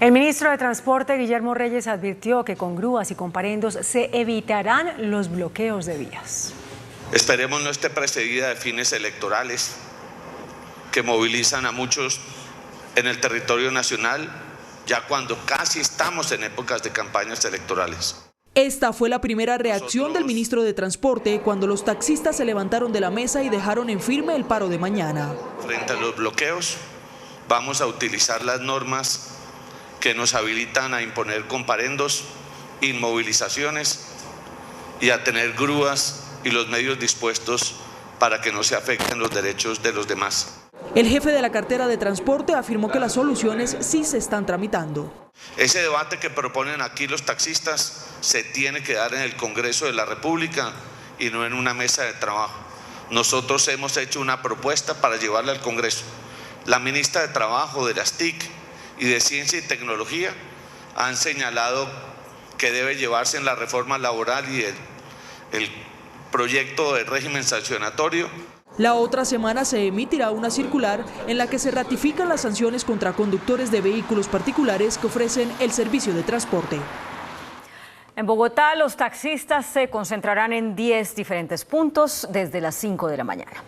El ministro de Transporte, Guillermo Reyes, advirtió que con grúas y comparendos se evitarán los bloqueos de vías. Esperemos no esté precedida de fines electorales que movilizan a muchos en el territorio nacional, ya cuando casi estamos en épocas de campañas electorales. Esta fue la primera reacción del ministro de Transporte cuando los taxistas se levantaron de la mesa y dejaron en firme el paro de mañana. Frente a los bloqueos, vamos a utilizar las normas que nos habilitan a imponer comparendos, inmovilizaciones y a tener grúas y los medios dispuestos para que no se afecten los derechos de los demás. El jefe de la cartera de transporte afirmó que las soluciones sí se están tramitando. Ese debate que proponen aquí los taxistas se tiene que dar en el Congreso de la República y no en una mesa de trabajo. Nosotros hemos hecho una propuesta para llevarla al Congreso. La ministra de Trabajo, de las TIC y de Ciencia y Tecnología han señalado que debe llevarse en la reforma laboral y el proyecto de régimen sancionatorio. La otra semana se emitirá una circular en la que se ratifican las sanciones contra conductores de vehículos particulares que ofrecen el servicio de transporte. En Bogotá, los taxistas se concentrarán en 10 diferentes puntos desde las 5 de la mañana.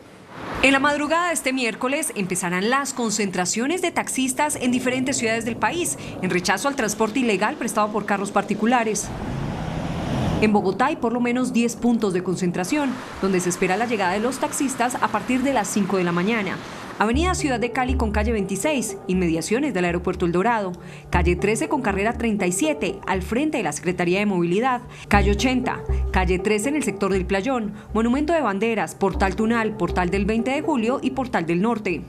En la madrugada de este miércoles empezarán las concentraciones de taxistas en diferentes ciudades del país, en rechazo al transporte ilegal prestado por carros particulares. En Bogotá hay por lo menos 10 puntos de concentración, donde se espera la llegada de los taxistas a partir de las 5 de la mañana. Avenida Ciudad de Cali con calle 26, inmediaciones del aeropuerto El Dorado. Calle 13 con carrera 37, al frente de la Secretaría de Movilidad. Calle 80, calle 13 en el sector del Playón. Monumento de Banderas, Portal Tunal, Portal del 20 de Julio y Portal del Norte.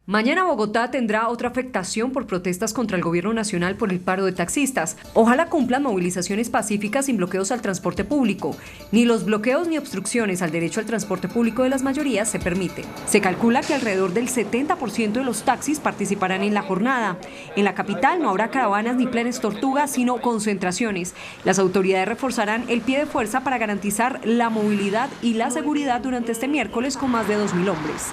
Mañana Bogotá tendrá otra afectación por protestas contra el gobierno nacional por el paro de taxistas. Ojalá cumplan movilizaciones pacíficas sin bloqueos al transporte público. Ni los bloqueos ni obstrucciones al derecho al transporte público de las mayorías se permiten. Se calcula que alrededor del 70% de los taxis participarán en la jornada. En la capital no habrá caravanas ni planes tortuga, sino concentraciones. Las autoridades reforzarán el pie de fuerza para garantizar la movilidad y la seguridad durante este miércoles con más de 2.000 hombres.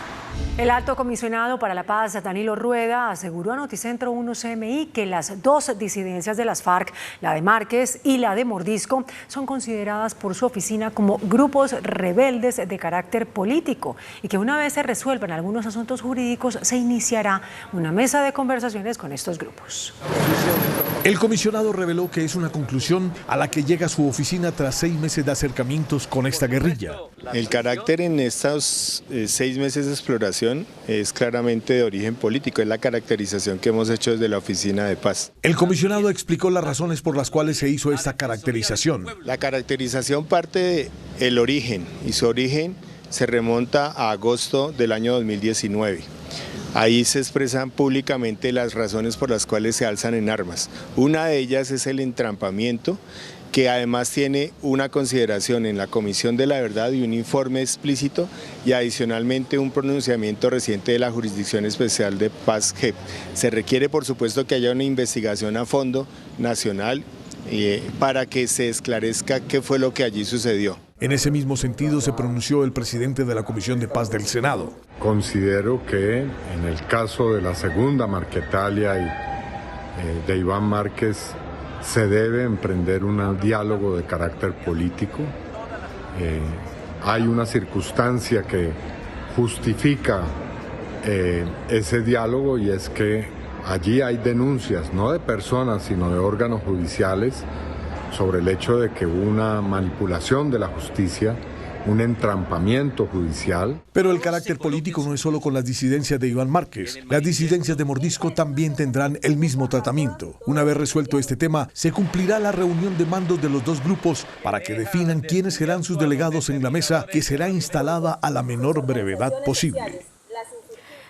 El alto comisionado para la paz, Danilo Rueda, aseguró a Noticentro 1 CMI que las dos disidencias de las FARC, la de Márquez y la de Mordisco, son consideradas por su oficina como grupos rebeldes de carácter político y que una vez se resuelvan algunos asuntos jurídicos se iniciará una mesa de conversaciones con estos grupos. El comisionado reveló que es una conclusión a la que llega su oficina tras 6 meses de acercamientos con esta guerrilla. El carácter en estos 6 meses de exploración es claramente de origen político, es la caracterización que hemos hecho desde la Oficina de Paz. El comisionado explicó las razones por las cuales se hizo esta caracterización. La caracterización parte del origen y su origen se remonta a agosto del año 2019. Ahí se expresan públicamente las razones por las cuales se alzan en armas. Una de ellas es el entrampamiento, que además tiene una consideración en la Comisión de la Verdad y un informe explícito y adicionalmente un pronunciamiento reciente de la Jurisdicción Especial de Paz JEP. Se requiere por supuesto que haya una investigación a fondo nacional para que se esclarezca qué fue lo que allí sucedió. En ese mismo sentido se pronunció el presidente de la Comisión de Paz del Senado. Considero que en el caso de la segunda Marquetalia y de Iván Márquez se debe emprender un diálogo de carácter político. Hay una circunstancia que justifica ese diálogo y es que allí hay denuncias, no de personas, sino de órganos judiciales, sobre el hecho de que hubo una manipulación de la justicia, un entrampamiento judicial. Pero el carácter político no es solo con las disidencias de Iván Márquez. Las disidencias de Mordisco también tendrán el mismo tratamiento. Una vez resuelto este tema, se cumplirá la reunión de mandos de los dos grupos para que definan quiénes serán sus delegados en la mesa, que será instalada a la menor brevedad posible.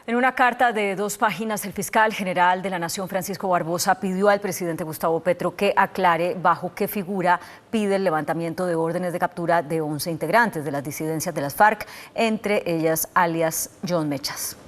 En una carta de 2 páginas, el fiscal general de la Nación, Francisco Barbosa, pidió al presidente Gustavo Petro que aclare bajo qué figura pide el levantamiento de órdenes de captura de 11 integrantes de las disidencias de las FARC, entre ellas alias John Mechas.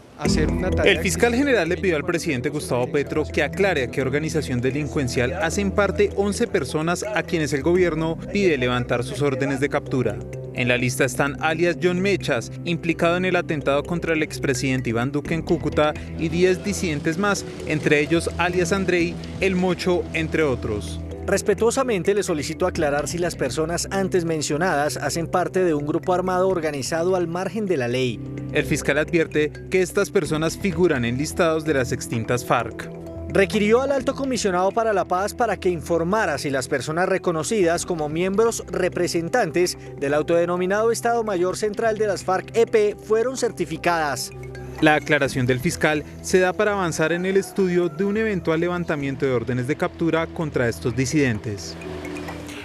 El fiscal general le pidió al presidente Gustavo Petro que aclare a qué organización delincuencial hacen parte 11 personas a quienes el gobierno pide levantar sus órdenes de captura. En la lista están alias John Mechas, implicado en el atentado contra el expresidente Iván Duque en Cúcuta, y 10 disidentes más, entre ellos alias Andrei, El Mocho, entre otros. Respetuosamente le solicito aclarar si las personas antes mencionadas hacen parte de un grupo armado organizado al margen de la ley. El fiscal advierte que estas personas figuran en listados de las extintas FARC. Requirió al alto comisionado para la paz para que informara si las personas reconocidas como miembros representantes del autodenominado Estado Mayor Central de las FARC-EP fueron certificadas. La aclaración del fiscal se da para avanzar en el estudio de un eventual levantamiento de órdenes de captura contra estos disidentes.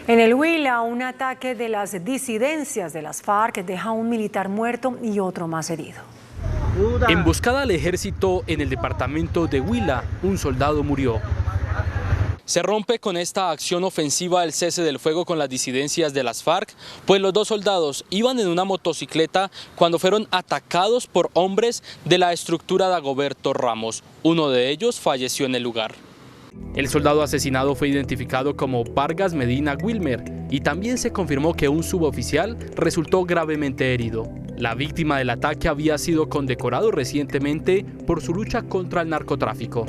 En el Huila, un ataque de las disidencias de las FARC deja a un militar muerto y otro más herido. Emboscada al ejército en el departamento de Huila, un soldado murió. Se rompe con esta acción ofensiva el cese del fuego con las disidencias de las FARC, pues los 2 soldados iban en una motocicleta cuando fueron atacados por hombres de la estructura Dagoberto Ramos. Uno de ellos falleció en el lugar. El soldado asesinado fue identificado como Vargas Medina Wilmer y también se confirmó que un suboficial resultó gravemente herido. La víctima del ataque había sido condecorado recientemente por su lucha contra el narcotráfico.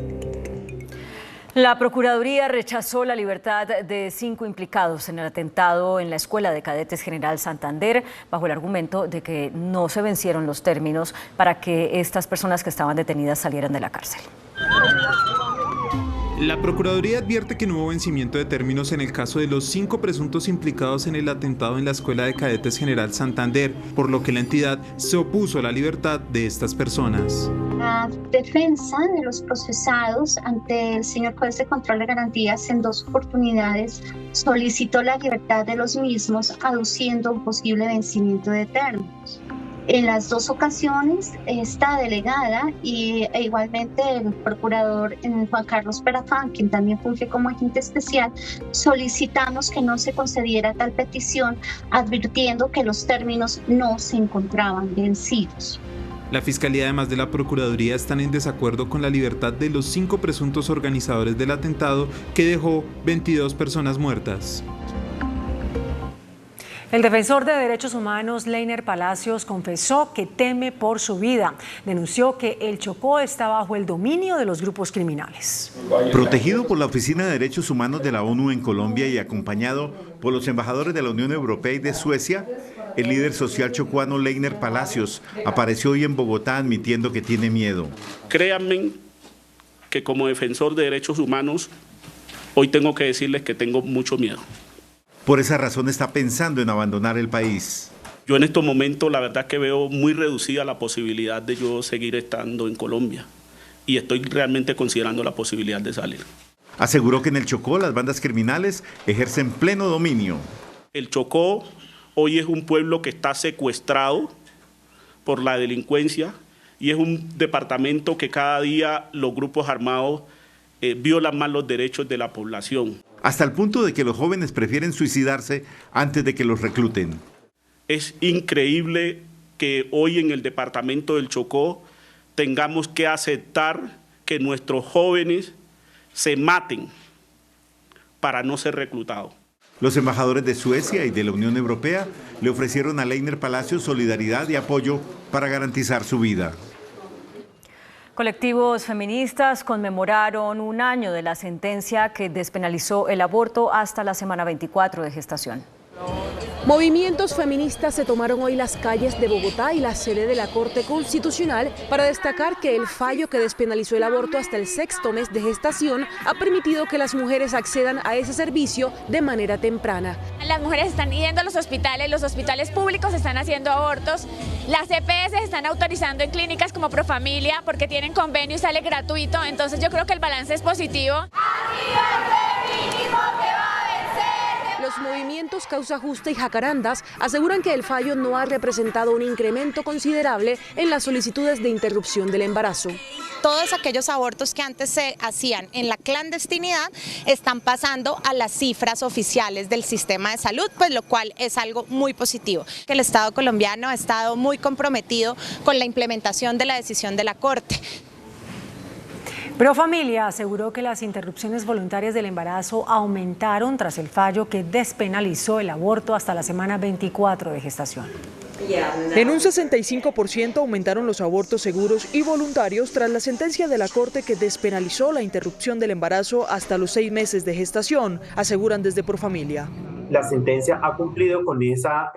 La Procuraduría rechazó la libertad de 5 implicados en el atentado en la Escuela de Cadetes General Santander, bajo el argumento de que no se vencieron los términos para que estas personas que estaban detenidas salieran de la cárcel. La Procuraduría advierte que no hubo vencimiento de términos en el caso de los 5 presuntos implicados en el atentado en la Escuela de Cadetes General Santander, por lo que la entidad se opuso a la libertad de estas personas. La defensa de los procesados ante el señor juez de control de garantías en 2 oportunidades solicitó la libertad de los mismos, aduciendo un posible vencimiento de términos. En las 2 ocasiones, esta delegada e igualmente el procurador Juan Carlos Perafán, quien también funge como agente especial, solicitamos que no se concediera tal petición, advirtiendo que los términos no se encontraban vencidos. La Fiscalía, además de la Procuraduría, están en desacuerdo con la libertad de los 5 presuntos organizadores del atentado que dejó 22 personas muertas. El defensor de derechos humanos, Leiner Palacios, confesó que teme por su vida. Denunció que el Chocó está bajo el dominio de los grupos criminales. Protegido por la Oficina de Derechos Humanos de la ONU en Colombia y acompañado por los embajadores de la Unión Europea y de Suecia, el líder social chocuano Leiner Palacios apareció hoy en Bogotá admitiendo que tiene miedo. Créanme que como defensor de derechos humanos, hoy tengo que decirles que tengo mucho miedo. Por esa razón está pensando en abandonar el país. Yo en estos momentos la verdad que veo muy reducida la posibilidad de yo seguir estando en Colombia y estoy realmente considerando la posibilidad de salir. Aseguró que en el Chocó las bandas criminales ejercen pleno dominio. El Chocó hoy es un pueblo que está secuestrado por la delincuencia y es un departamento que cada día los grupos armados violan más los derechos de la población. Hasta el punto de que los jóvenes prefieren suicidarse antes de que los recluten. Es increíble que hoy en el departamento del Chocó tengamos que aceptar que nuestros jóvenes se maten para no ser reclutados. Los embajadores de Suecia y de la Unión Europea le ofrecieron a Leiner Palacios solidaridad y apoyo para garantizar su vida. Colectivos feministas conmemoraron un año de la sentencia que despenalizó el aborto hasta la semana 24 de gestación. Movimientos feministas se tomaron hoy las calles de Bogotá y la sede de la Corte Constitucional para destacar que el fallo que despenalizó el aborto hasta el 6º mes de gestación ha permitido que las mujeres accedan a ese servicio de manera temprana. Las mujeres están yendo a los hospitales públicos están haciendo abortos, las EPS están autorizando en clínicas como Profamilia porque tienen convenio y sale gratuito, entonces yo creo que el balance es positivo. Los movimientos Causa Justa y Jacarandas aseguran que el fallo no ha representado un incremento considerable en las solicitudes de interrupción del embarazo. Todos aquellos abortos que antes se hacían en la clandestinidad están pasando a las cifras oficiales del sistema de salud, pues lo cual es algo muy positivo. El Estado colombiano ha estado muy comprometido con la implementación de la decisión de la Corte. Profamilia aseguró que las interrupciones voluntarias del embarazo aumentaron tras el fallo que despenalizó el aborto hasta la semana 24 de gestación. En un 65% aumentaron los abortos seguros y voluntarios tras la sentencia de la Corte que despenalizó la interrupción del embarazo hasta los 6 meses de gestación, aseguran desde Profamilia. La sentencia ha cumplido con esa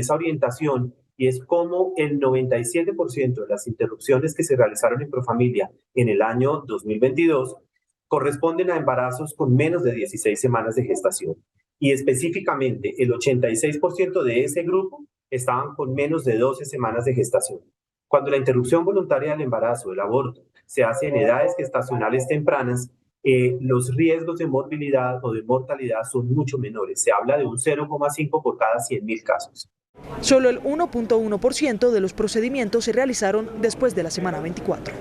orientación y es como el 97% de las interrupciones que se realizaron en Profamilia en el año 2022 corresponden a embarazos con menos de 16 semanas de gestación. Y específicamente el 86% de ese grupo estaban con menos de 12 semanas de gestación. Cuando la interrupción voluntaria del embarazo, el aborto, se hace en edades gestacionales tempranas, los riesgos de morbilidad o de mortalidad son mucho menores. Se habla de un 0,5 por cada 100.000 casos. Solo el 1.1% de los procedimientos se realizaron después de la semana 24.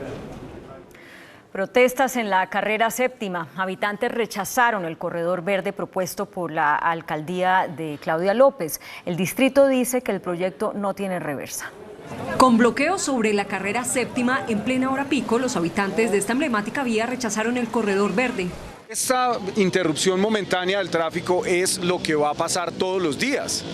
Protestas en la carrera séptima. Habitantes rechazaron el corredor verde propuesto por la alcaldía de Claudia López. El distrito dice que el proyecto no tiene reversa. Con bloqueos sobre la carrera séptima en plena hora pico, los habitantes de esta emblemática vía rechazaron el corredor verde. Esta interrupción momentánea del tráfico es lo que va a pasar todos los días.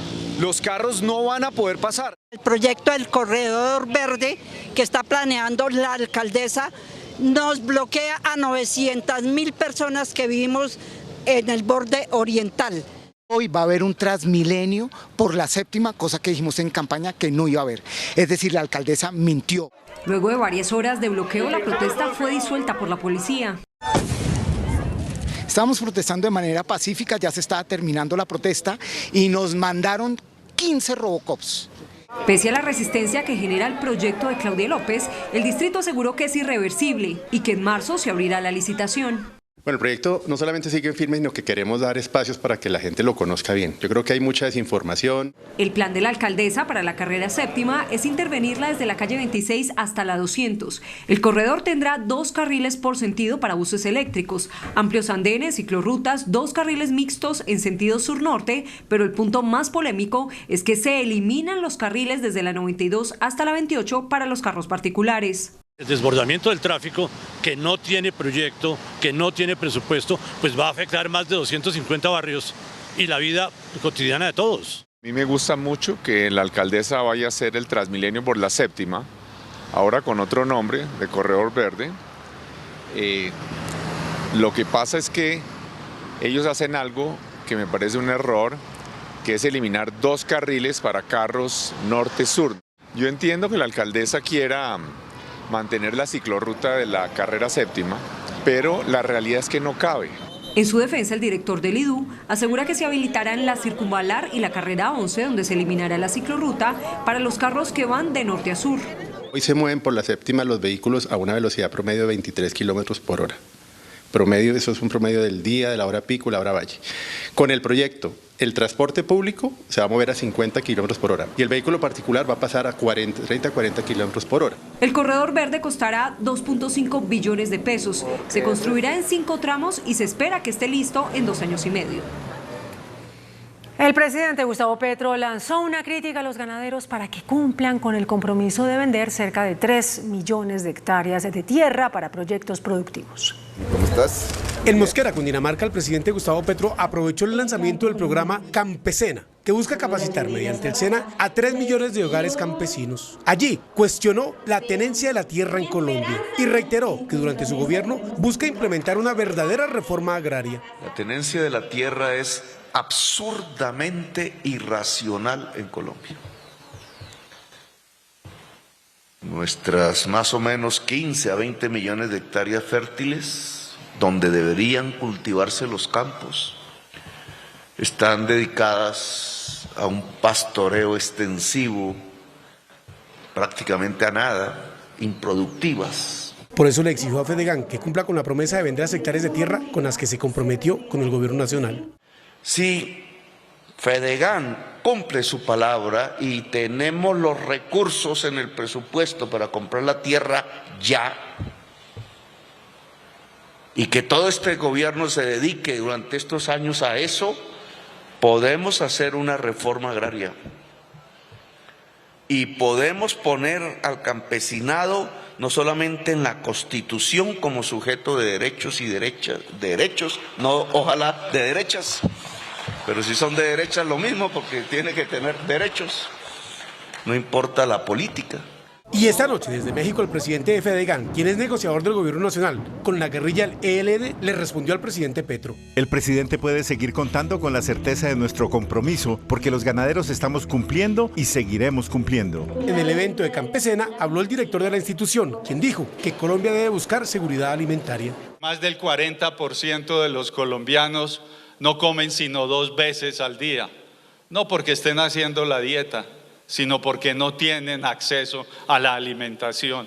Los carros no van a poder pasar. El proyecto del corredor verde que está planeando la alcaldesa nos bloquea a 900.000 personas que vivimos en el borde oriental. Hoy va a haber un Transmilenio por la séptima, cosa que dijimos en campaña que no iba a haber. Es decir, la alcaldesa mintió. Luego de varias horas de bloqueo, la protesta fue disuelta por la policía. Estábamos protestando de manera pacífica, ya se estaba terminando la protesta y nos mandaron 15 Robocops. Pese a la resistencia que genera el proyecto de Claudia López, el distrito aseguró que es irreversible y que en marzo se abrirá la licitación. Bueno, el proyecto no solamente sigue en firme, sino que queremos dar espacios para que la gente lo conozca bien. Yo creo que hay mucha desinformación. El plan de la alcaldesa para la carrera séptima es intervenirla desde la calle 26 hasta la 200. El corredor tendrá 2 carriles por sentido para buses eléctricos, amplios andenes, ciclorrutas, 2 carriles mixtos en sentido sur-norte, pero el punto más polémico es que se eliminan los carriles desde la 92 hasta la 28 para los carros particulares. El desbordamiento del tráfico, que no tiene proyecto, que no tiene presupuesto, pues va a afectar más de 250 barrios y la vida cotidiana de todos. A mí me gusta mucho que la alcaldesa vaya a hacer el Transmilenio por la séptima, ahora con otro nombre, de Corredor Verde. Lo que pasa es que ellos hacen algo que me parece un error, que es eliminar 2 carriles para carros norte-sur. Yo entiendo que la alcaldesa quiera mantener la ciclorruta de la carrera séptima, pero la realidad es que no cabe. En su defensa, el director del IDU asegura que se habilitarán la circunvalar y la carrera 11, donde se eliminará la ciclorruta para los carros que van de norte a sur. Hoy se mueven por la séptima los vehículos a una velocidad promedio de 23 kilómetros por hora. Promedio, eso es un promedio del día, de la hora pico, la hora valle. Con el proyecto, el transporte público se va a mover a 50 kilómetros por hora y el vehículo particular va a pasar a 30 a 40 kilómetros por hora. El corredor verde costará 2.5 billones de pesos. Se construirá en 5 tramos y se espera que esté listo en 2 años y medio. El presidente Gustavo Petro lanzó una crítica a los ganaderos para que cumplan con el compromiso de vender cerca de 3 millones de hectáreas de tierra para proyectos productivos. ¿Cómo estás? En Mosquera, Cundinamarca, el presidente Gustavo Petro aprovechó el lanzamiento del programa Campesena, que busca capacitar mediante el SENA a 3 millones de hogares campesinos. Allí cuestionó la tenencia de la tierra en Colombia y reiteró que durante su gobierno busca implementar una verdadera reforma agraria. La tenencia de la tierra es absurdamente irracional en Colombia. Nuestras más o menos 15 a 20 millones de hectáreas fértiles, donde deberían cultivarse los campos, están dedicadas a un pastoreo extensivo, prácticamente a nada, improductivas. Por eso le exigió a Fedegan que cumpla con la promesa de vender las hectáreas de tierra con las que se comprometió con el gobierno nacional. Si Fedegan cumple su palabra y tenemos los recursos en el presupuesto para comprar la tierra ya, y que todo este gobierno se dedique durante estos años a eso, podemos hacer una reforma agraria y podemos poner al campesinado no solamente en la Constitución como sujeto de derechos y derechos, no ojalá de derechas, pero si son de derechas lo mismo porque tiene que tener derechos, no importa la política. Y esta noche desde México el presidente de Fedegan, quien es negociador del gobierno nacional con la guerrilla del ELN, le respondió al presidente Petro. El presidente puede seguir contando con la certeza de nuestro compromiso porque los ganaderos estamos cumpliendo y seguiremos cumpliendo. En el evento de Campesena habló el director de la institución, quien dijo que Colombia debe buscar seguridad alimentaria. Más del 40% de los colombianos no comen sino 2 veces al día, no porque estén haciendo la dieta, sino porque no tienen acceso a la alimentación,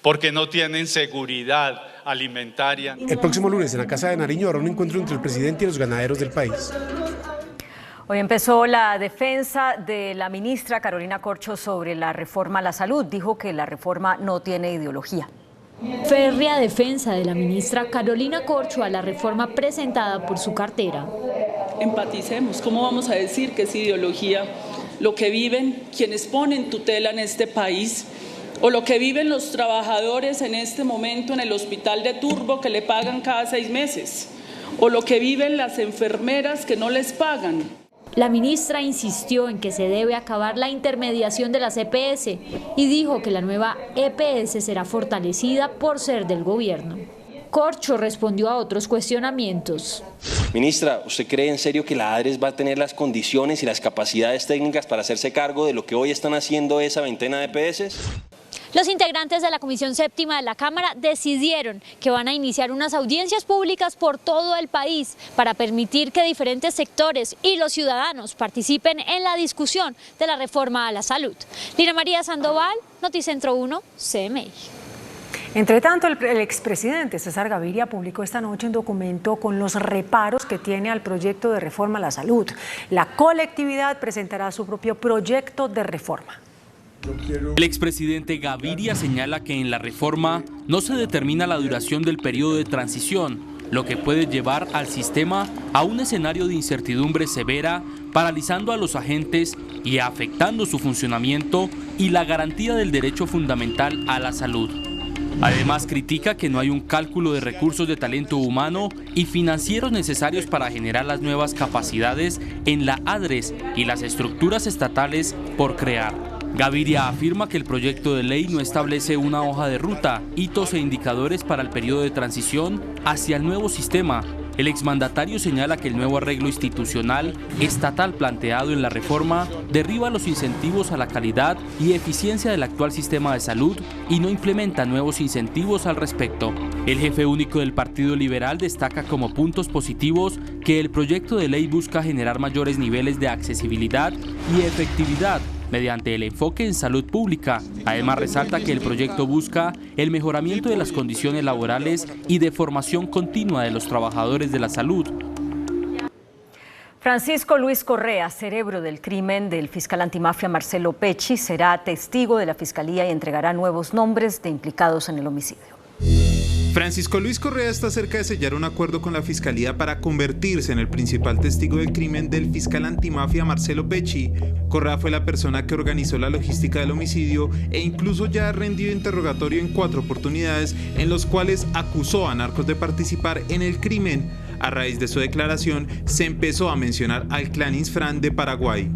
porque no tienen seguridad alimentaria. El próximo lunes en la Casa de Nariño habrá un encuentro entre el presidente y los ganaderos del país. Hoy empezó la defensa de la ministra Carolina Corcho sobre la reforma a la salud. Dijo que la reforma no tiene ideología. Férrea defensa de la ministra Carolina Corcho a la reforma presentada por su cartera. Empaticemos, ¿cómo vamos a decir que es ideología lo que viven quienes ponen tutela en este país o lo que viven los trabajadores en este momento en el hospital de Turbo que le pagan cada 6 meses o lo que viven las enfermeras que no les pagan? La ministra insistió en que se debe acabar la intermediación de las EPS y dijo que la nueva EPS será fortalecida por ser del gobierno. Corcho respondió a otros cuestionamientos. Ministra, ¿usted cree en serio que la ADRES va a tener las condiciones y las capacidades técnicas para hacerse cargo de lo que hoy están haciendo esa veintena de EPS? Los integrantes de la Comisión Séptima de la Cámara decidieron que van a iniciar unas audiencias públicas por todo el país para permitir que diferentes sectores y los ciudadanos participen en la discusión de la reforma a la salud. Lina María Sandoval, Noticentro 1, CMI. Entre tanto, el expresidente César Gaviria publicó esta noche un documento con los reparos que tiene al proyecto de reforma a la salud. La colectividad presentará su propio proyecto de reforma. El expresidente Gaviria señala que en la reforma no se determina la duración del periodo de transición, lo que puede llevar al sistema a un escenario de incertidumbre severa, paralizando a los agentes y afectando su funcionamiento y la garantía del derecho fundamental a la salud. Además, critica que no hay un cálculo de recursos de talento humano y financieros necesarios para generar las nuevas capacidades en la ADRES y las estructuras estatales por crear. Gaviria afirma que el proyecto de ley no establece una hoja de ruta, hitos e indicadores para el periodo de transición hacia el nuevo sistema. El exmandatario señala que el nuevo arreglo institucional estatal planteado en la reforma derriba los incentivos a la calidad y eficiencia del actual sistema de salud y no implementa nuevos incentivos al respecto. El jefe único del Partido Liberal destaca como puntos positivos que el proyecto de ley busca generar mayores niveles de accesibilidad y efectividad mediante el enfoque en salud pública. Además, resalta que el proyecto busca el mejoramiento de las condiciones laborales y de formación continua de los trabajadores de la salud. Francisco Luis Correa, cerebro del crimen del fiscal antimafia Marcelo Pecci, será testigo de la Fiscalía y entregará nuevos nombres de implicados en el homicidio. Francisco Luis Correa está cerca de sellar un acuerdo con la Fiscalía para convertirse en el principal testigo del crimen del fiscal antimafia Marcelo Pecci. Correa fue la persona que organizó la logística del homicidio e incluso ya ha rendido interrogatorio en 4 oportunidades en los cuales acusó a narcos de participar en el crimen. A raíz de su declaración, se empezó a mencionar al clan Insfrán de Paraguay.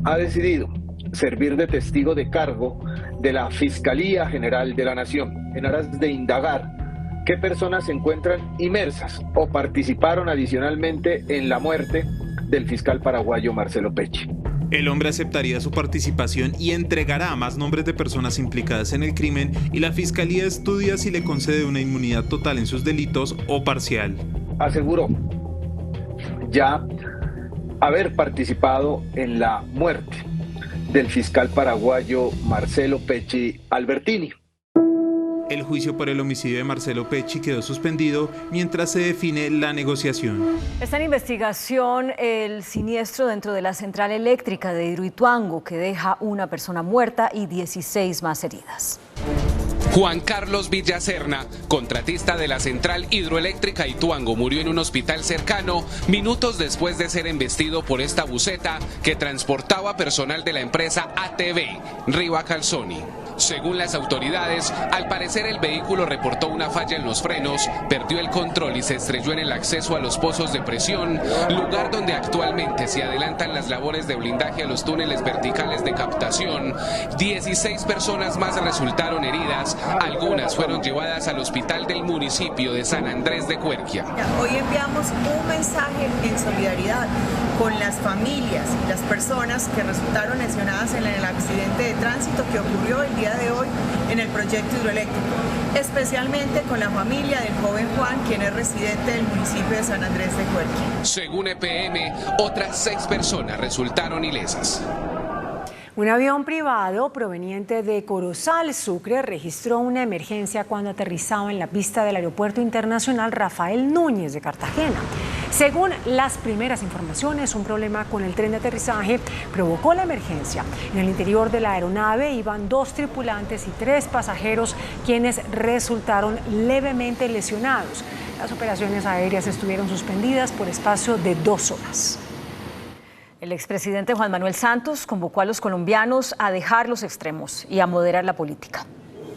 Ha decidido servir de testigo de cargo de la Fiscalía General de la Nación en aras de indagar qué personas se encuentran inmersas o participaron adicionalmente en la muerte del fiscal paraguayo Marcelo Pecci. El hombre aceptaría su participación y entregará más nombres de personas implicadas en el crimen y la Fiscalía estudia si le concede una inmunidad total en sus delitos o parcial. Aseguró ya haber participado en la muerte del fiscal paraguayo Marcelo Pecci Albertini. El juicio por el homicidio de Marcelo Pecci quedó suspendido mientras se define la negociación. Está en investigación el siniestro dentro de la central eléctrica de Hidroituango que deja una persona muerta y 16 más heridas. Juan Carlos Villacerna, contratista de la central hidroeléctrica Ituango, murió en un hospital cercano minutos después de ser embestido por esta buseta que transportaba personal de la empresa ATV, Riva Calzoni. Según las autoridades, al parecer el vehículo reportó una falla en los frenos, perdió el control y se estrelló en el acceso a los pozos de presión, lugar donde actualmente se adelantan las labores de blindaje a los túneles verticales de captación. 16 personas más resultaron heridas, algunas fueron llevadas al hospital del municipio de San Andrés de Cuerquia. Hoy enviamos un mensaje en solidaridad con las familias y las personas que resultaron lesionadas en el accidente de tránsito que ocurrió el día de hoy en el proyecto hidroeléctrico, especialmente con la familia del joven Juan, quien es residente del municipio de San Andrés de Cuerquia. Según EPM, otras 6 personas resultaron ilesas. Un avión privado proveniente de Corozal, Sucre, registró una emergencia cuando aterrizaba en la pista del Aeropuerto Internacional Rafael Núñez de Cartagena. Según las primeras informaciones, un problema con el tren de aterrizaje provocó la emergencia. En el interior de la aeronave iban 2 tripulantes y 3 pasajeros, quienes resultaron levemente lesionados. Las operaciones aéreas estuvieron suspendidas por espacio de 2 horas. El expresidente Juan Manuel Santos convocó a los colombianos a dejar los extremos y a moderar la política.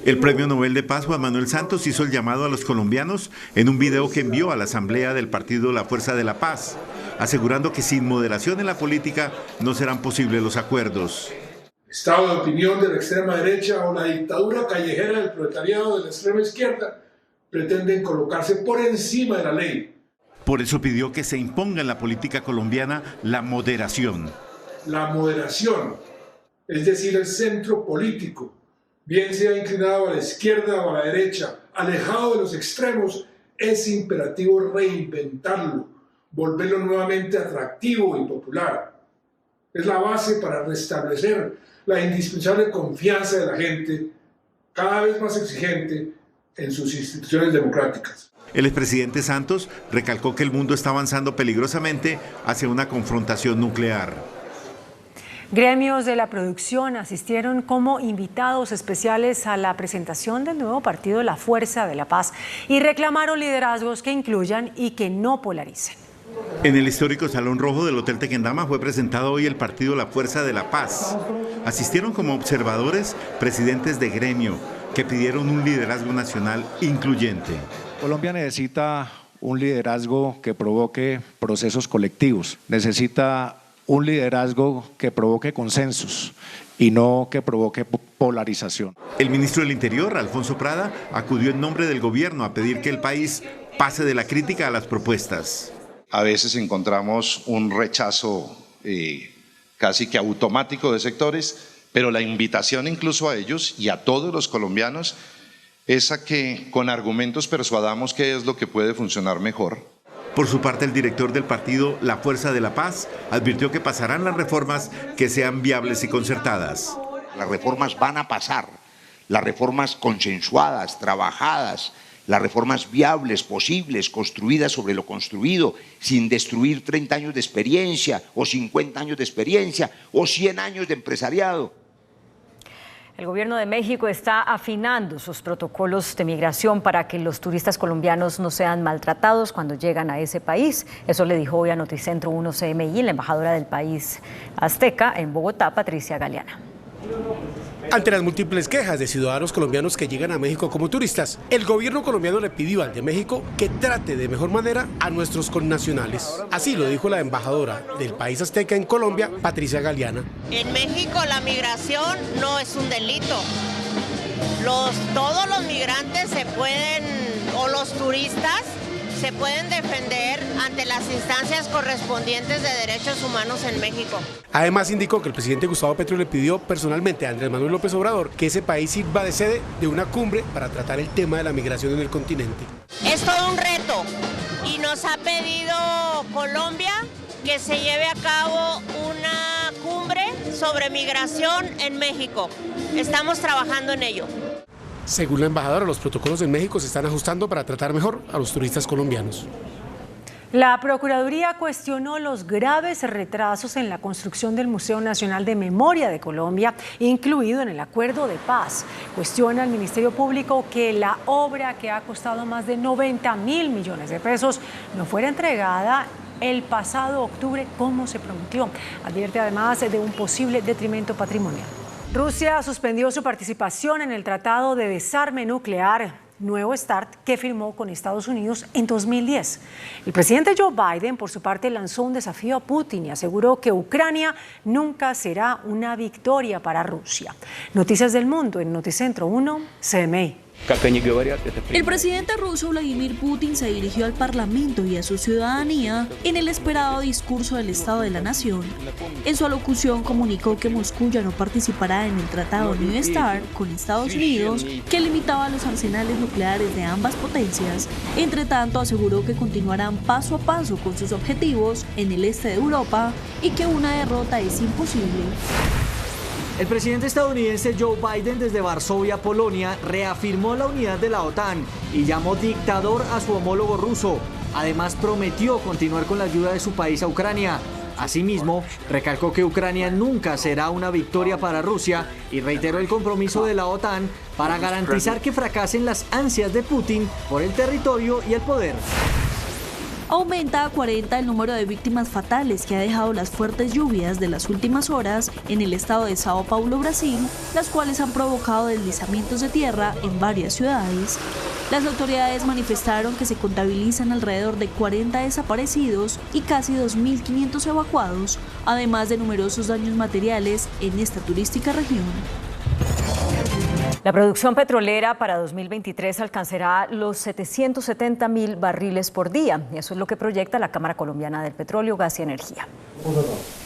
El Premio Nobel de Paz Juan Manuel Santos hizo el llamado a los colombianos en un video que envió a la asamblea del partido La Fuerza de la Paz, asegurando que sin moderación en la política no serán posibles los acuerdos. Estado de opinión de la extrema derecha o la dictadura callejera del proletariado de la extrema izquierda pretenden colocarse por encima de la ley. Por eso pidió que se imponga en la política colombiana la moderación. La moderación, es decir, el centro político, bien sea inclinado a la izquierda o a la derecha, alejado de los extremos, es imperativo reinventarlo, volverlo nuevamente atractivo y popular. Es la base para restablecer la indispensable confianza de la gente, cada vez más exigente en sus instituciones democráticas. El expresidente Santos recalcó que el mundo está avanzando peligrosamente hacia una confrontación nuclear. Gremios de la producción asistieron como invitados especiales a la presentación del nuevo partido La Fuerza de la Paz y reclamaron liderazgos que incluyan y que no polaricen. En el histórico Salón Rojo del Hotel Tequendama fue presentado hoy el partido La Fuerza de la Paz. Asistieron como observadores presidentes de gremio, que pidieron un liderazgo nacional incluyente. Colombia necesita un liderazgo que provoque procesos colectivos, necesita un liderazgo que provoque consensos y no que provoque polarización. El ministro del Interior, Alfonso Prada, acudió en nombre del gobierno a pedir que el país pase de la crítica a las propuestas. A veces encontramos un rechazo casi que automático de sectores, pero la invitación incluso a ellos y a todos los colombianos es a que con argumentos persuadamos qué es lo que puede funcionar mejor. Por su parte, el director del partido La Fuerza de la Paz advirtió que pasarán las reformas que sean viables y concertadas. Las reformas van a pasar, las reformas consensuadas, trabajadas, las reformas viables, posibles, construidas sobre lo construido, sin destruir 30 años de experiencia o 50 años de experiencia o 100 años de empresariado. El gobierno de México está afinando sus protocolos de migración para que los turistas colombianos no sean maltratados cuando llegan a ese país. Eso le dijo hoy a Noticentro 1 CMI la embajadora del país azteca en Bogotá, Patricia Galeana. Ante las múltiples quejas de ciudadanos colombianos que llegan a México como turistas, el gobierno colombiano le pidió al de México que trate de mejor manera a nuestros connacionales. Así lo dijo la embajadora del país azteca en Colombia, Patricia Galeana. En México la migración no es un delito. Todos los migrantes se pueden, o los turistas, se pueden defender ante las instancias correspondientes de derechos humanos en México. Además indicó que el presidente Gustavo Petro le pidió personalmente a Andrés Manuel López Obrador que ese país sirva de sede de una cumbre para tratar el tema de la migración en el continente. Es todo un reto y nos ha pedido Colombia que se lleve a cabo una cumbre sobre migración en México. Estamos trabajando en ello. Según la embajadora, los protocolos en México se están ajustando para tratar mejor a los turistas colombianos. La Procuraduría cuestionó los graves retrasos en la construcción del Museo Nacional de Memoria de Colombia, incluido en el Acuerdo de Paz. Cuestiona al Ministerio Público que la obra, que ha costado más de 90.000 millones de pesos, no fuera entregada el pasado octubre como se prometió. Advierte además de un posible detrimento patrimonial. Rusia suspendió su participación en el Tratado de Desarme Nuclear Nuevo START que firmó con Estados Unidos en 2010. El presidente Joe Biden, por su parte, lanzó un desafío a Putin y aseguró que Ucrania nunca será una victoria para Rusia. Noticias del Mundo en Noticentro 1 CMI. El presidente ruso Vladimir Putin se dirigió al Parlamento y a su ciudadanía en el esperado discurso del Estado de la Nación. En su alocución comunicó que Moscú ya no participará en el Tratado New START con Estados Unidos, que limitaba los arsenales nucleares de ambas potencias. Entre tanto, aseguró que continuarán paso a paso con sus objetivos en el este de Europa y que una derrota es imposible. El presidente estadounidense Joe Biden desde Varsovia, Polonia, reafirmó la unidad de la OTAN y llamó dictador a su homólogo ruso. Además, prometió continuar con la ayuda de su país a Ucrania. Asimismo, recalcó que Ucrania nunca será una victoria para Rusia y reiteró el compromiso de la OTAN para garantizar que fracasen las ansias de Putin por el territorio y el poder. Aumenta a 40 el número de víctimas fatales que ha dejado las fuertes lluvias de las últimas horas en el estado de Sao Paulo, Brasil, las cuales han provocado deslizamientos de tierra en varias ciudades. Las autoridades manifestaron que se contabilizan alrededor de 40 desaparecidos y casi 2.500 evacuados, además de numerosos daños materiales en esta turística región. La producción petrolera para 2023 alcanzará los 770.000 barriles por día. Eso es lo que proyecta la Cámara Colombiana del Petróleo, Gas y Energía.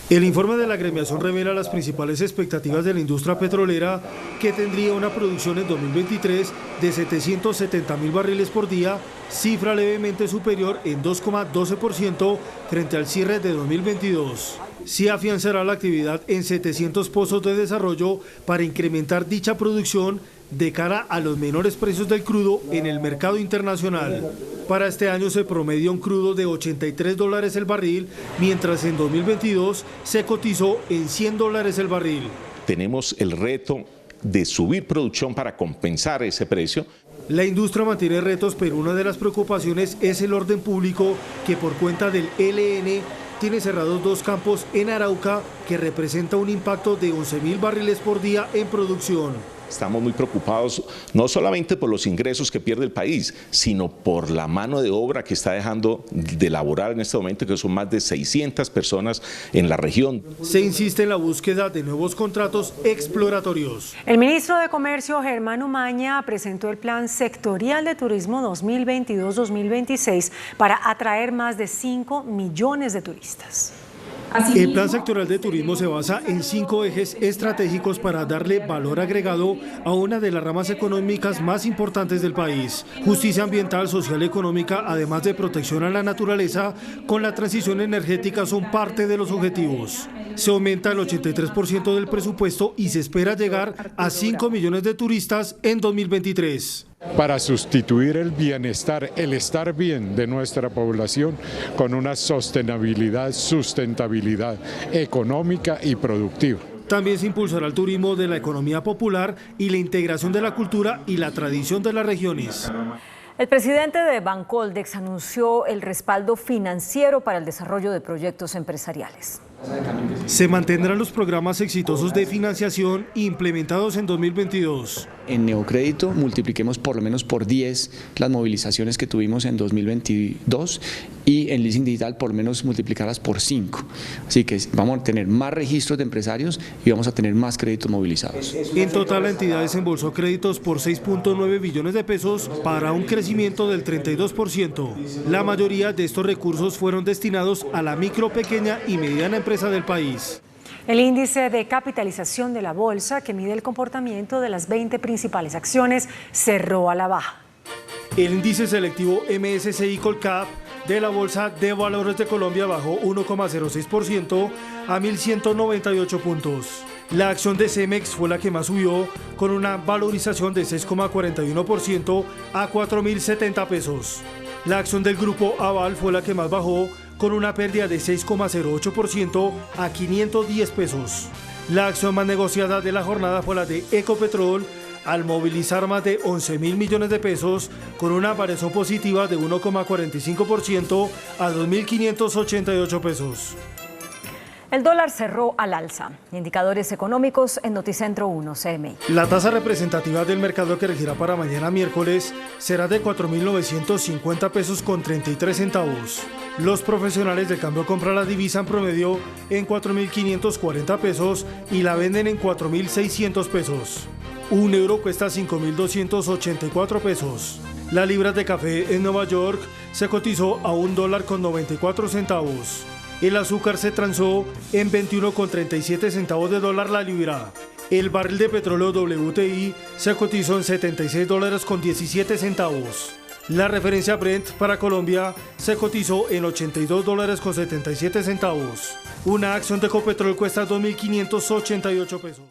El informe de la agremiación revela las principales expectativas de la industria petrolera, que tendría una producción en 2023 de 770.000 barriles por día, cifra levemente superior en 2,12% frente al cierre de 2022. Sí afianzará la actividad en 700 pozos de desarrollo para incrementar dicha producción de cara a los menores precios del crudo en el mercado internacional. Para este año se promedia un crudo de $83 el barril, mientras en 2022 se cotizó en $100 el barril. Tenemos el reto de subir producción para compensar ese precio. La industria mantiene retos, pero una de las preocupaciones es el orden público, que por cuenta del ELN tiene cerrados 2 campos en Arauca, que representa un impacto de 11.000 barriles por día en producción. Estamos muy preocupados no solamente por los ingresos que pierde el país, sino por la mano de obra que está dejando de laborar en este momento, que son más de 600 personas en la región. Se insiste en la búsqueda de nuevos contratos exploratorios. El ministro de Comercio, Germán Umaña, presentó el Plan Sectorial de Turismo 2022-2026 para atraer más de 5 millones de turistas. El Plan Sectorial de Turismo se basa en 5 ejes estratégicos para darle valor agregado a una de las ramas económicas más importantes del país. Justicia ambiental, social y económica, además de protección a la naturaleza, con la transición energética son parte de los objetivos. Se aumenta el 83% del presupuesto y se espera llegar a 5 millones de turistas en 2023. Para sustituir el bienestar, el estar bien de nuestra población con una sustentabilidad económica y productiva. También se impulsará el turismo de la economía popular y la integración de la cultura y la tradición de las regiones. El presidente de Bancoldex anunció el respaldo financiero para el desarrollo de proyectos empresariales. Se mantendrán los programas exitosos de financiación implementados en 2022. En Neocrédito multipliquemos por lo menos por 10 las movilizaciones que tuvimos en 2022 y en Leasing Digital por lo menos multiplicarlas por 5. Así que vamos a tener más registros de empresarios y vamos a tener más créditos movilizados. En total la entidad desembolsó créditos por 6.9 billones de pesos para un crecimiento del 32%. La mayoría de estos recursos fueron destinados a la micro, pequeña y mediana empresa del país. El índice de capitalización de la bolsa, que mide el comportamiento de las 20 principales acciones, cerró a la baja. El índice selectivo MSCI Colcap de la Bolsa de Valores de Colombia bajó 1,06% a 1.198 puntos. La acción de Cemex fue la que más subió, con una valorización de 6,41% a 4.070 pesos. La acción del grupo Aval fue la que más bajó, con una pérdida de 6,08% a 510 pesos. La acción más negociada de la jornada fue la de Ecopetrol, al movilizar más de 11.000 millones de pesos, con una variación positiva de 1,45% a 2.588 pesos. El dólar cerró al alza. Indicadores económicos en Noticentro 1 CMI. La tasa representativa del mercado que regirá para mañana miércoles será de 4.950 pesos con 33 centavos. Los profesionales de cambio compran la divisa en promedio en 4.540 pesos y la venden en 4.600 pesos. Un euro cuesta 5.284 pesos. La libra de café en Nueva York se cotizó a $1.94. El azúcar se transó en 21,37 centavos de dólar la libra. El barril de petróleo WTI se cotizó en $76.17. La referencia Brent para Colombia se cotizó en $82.77. Una acción de Ecopetrol cuesta 2.588 pesos.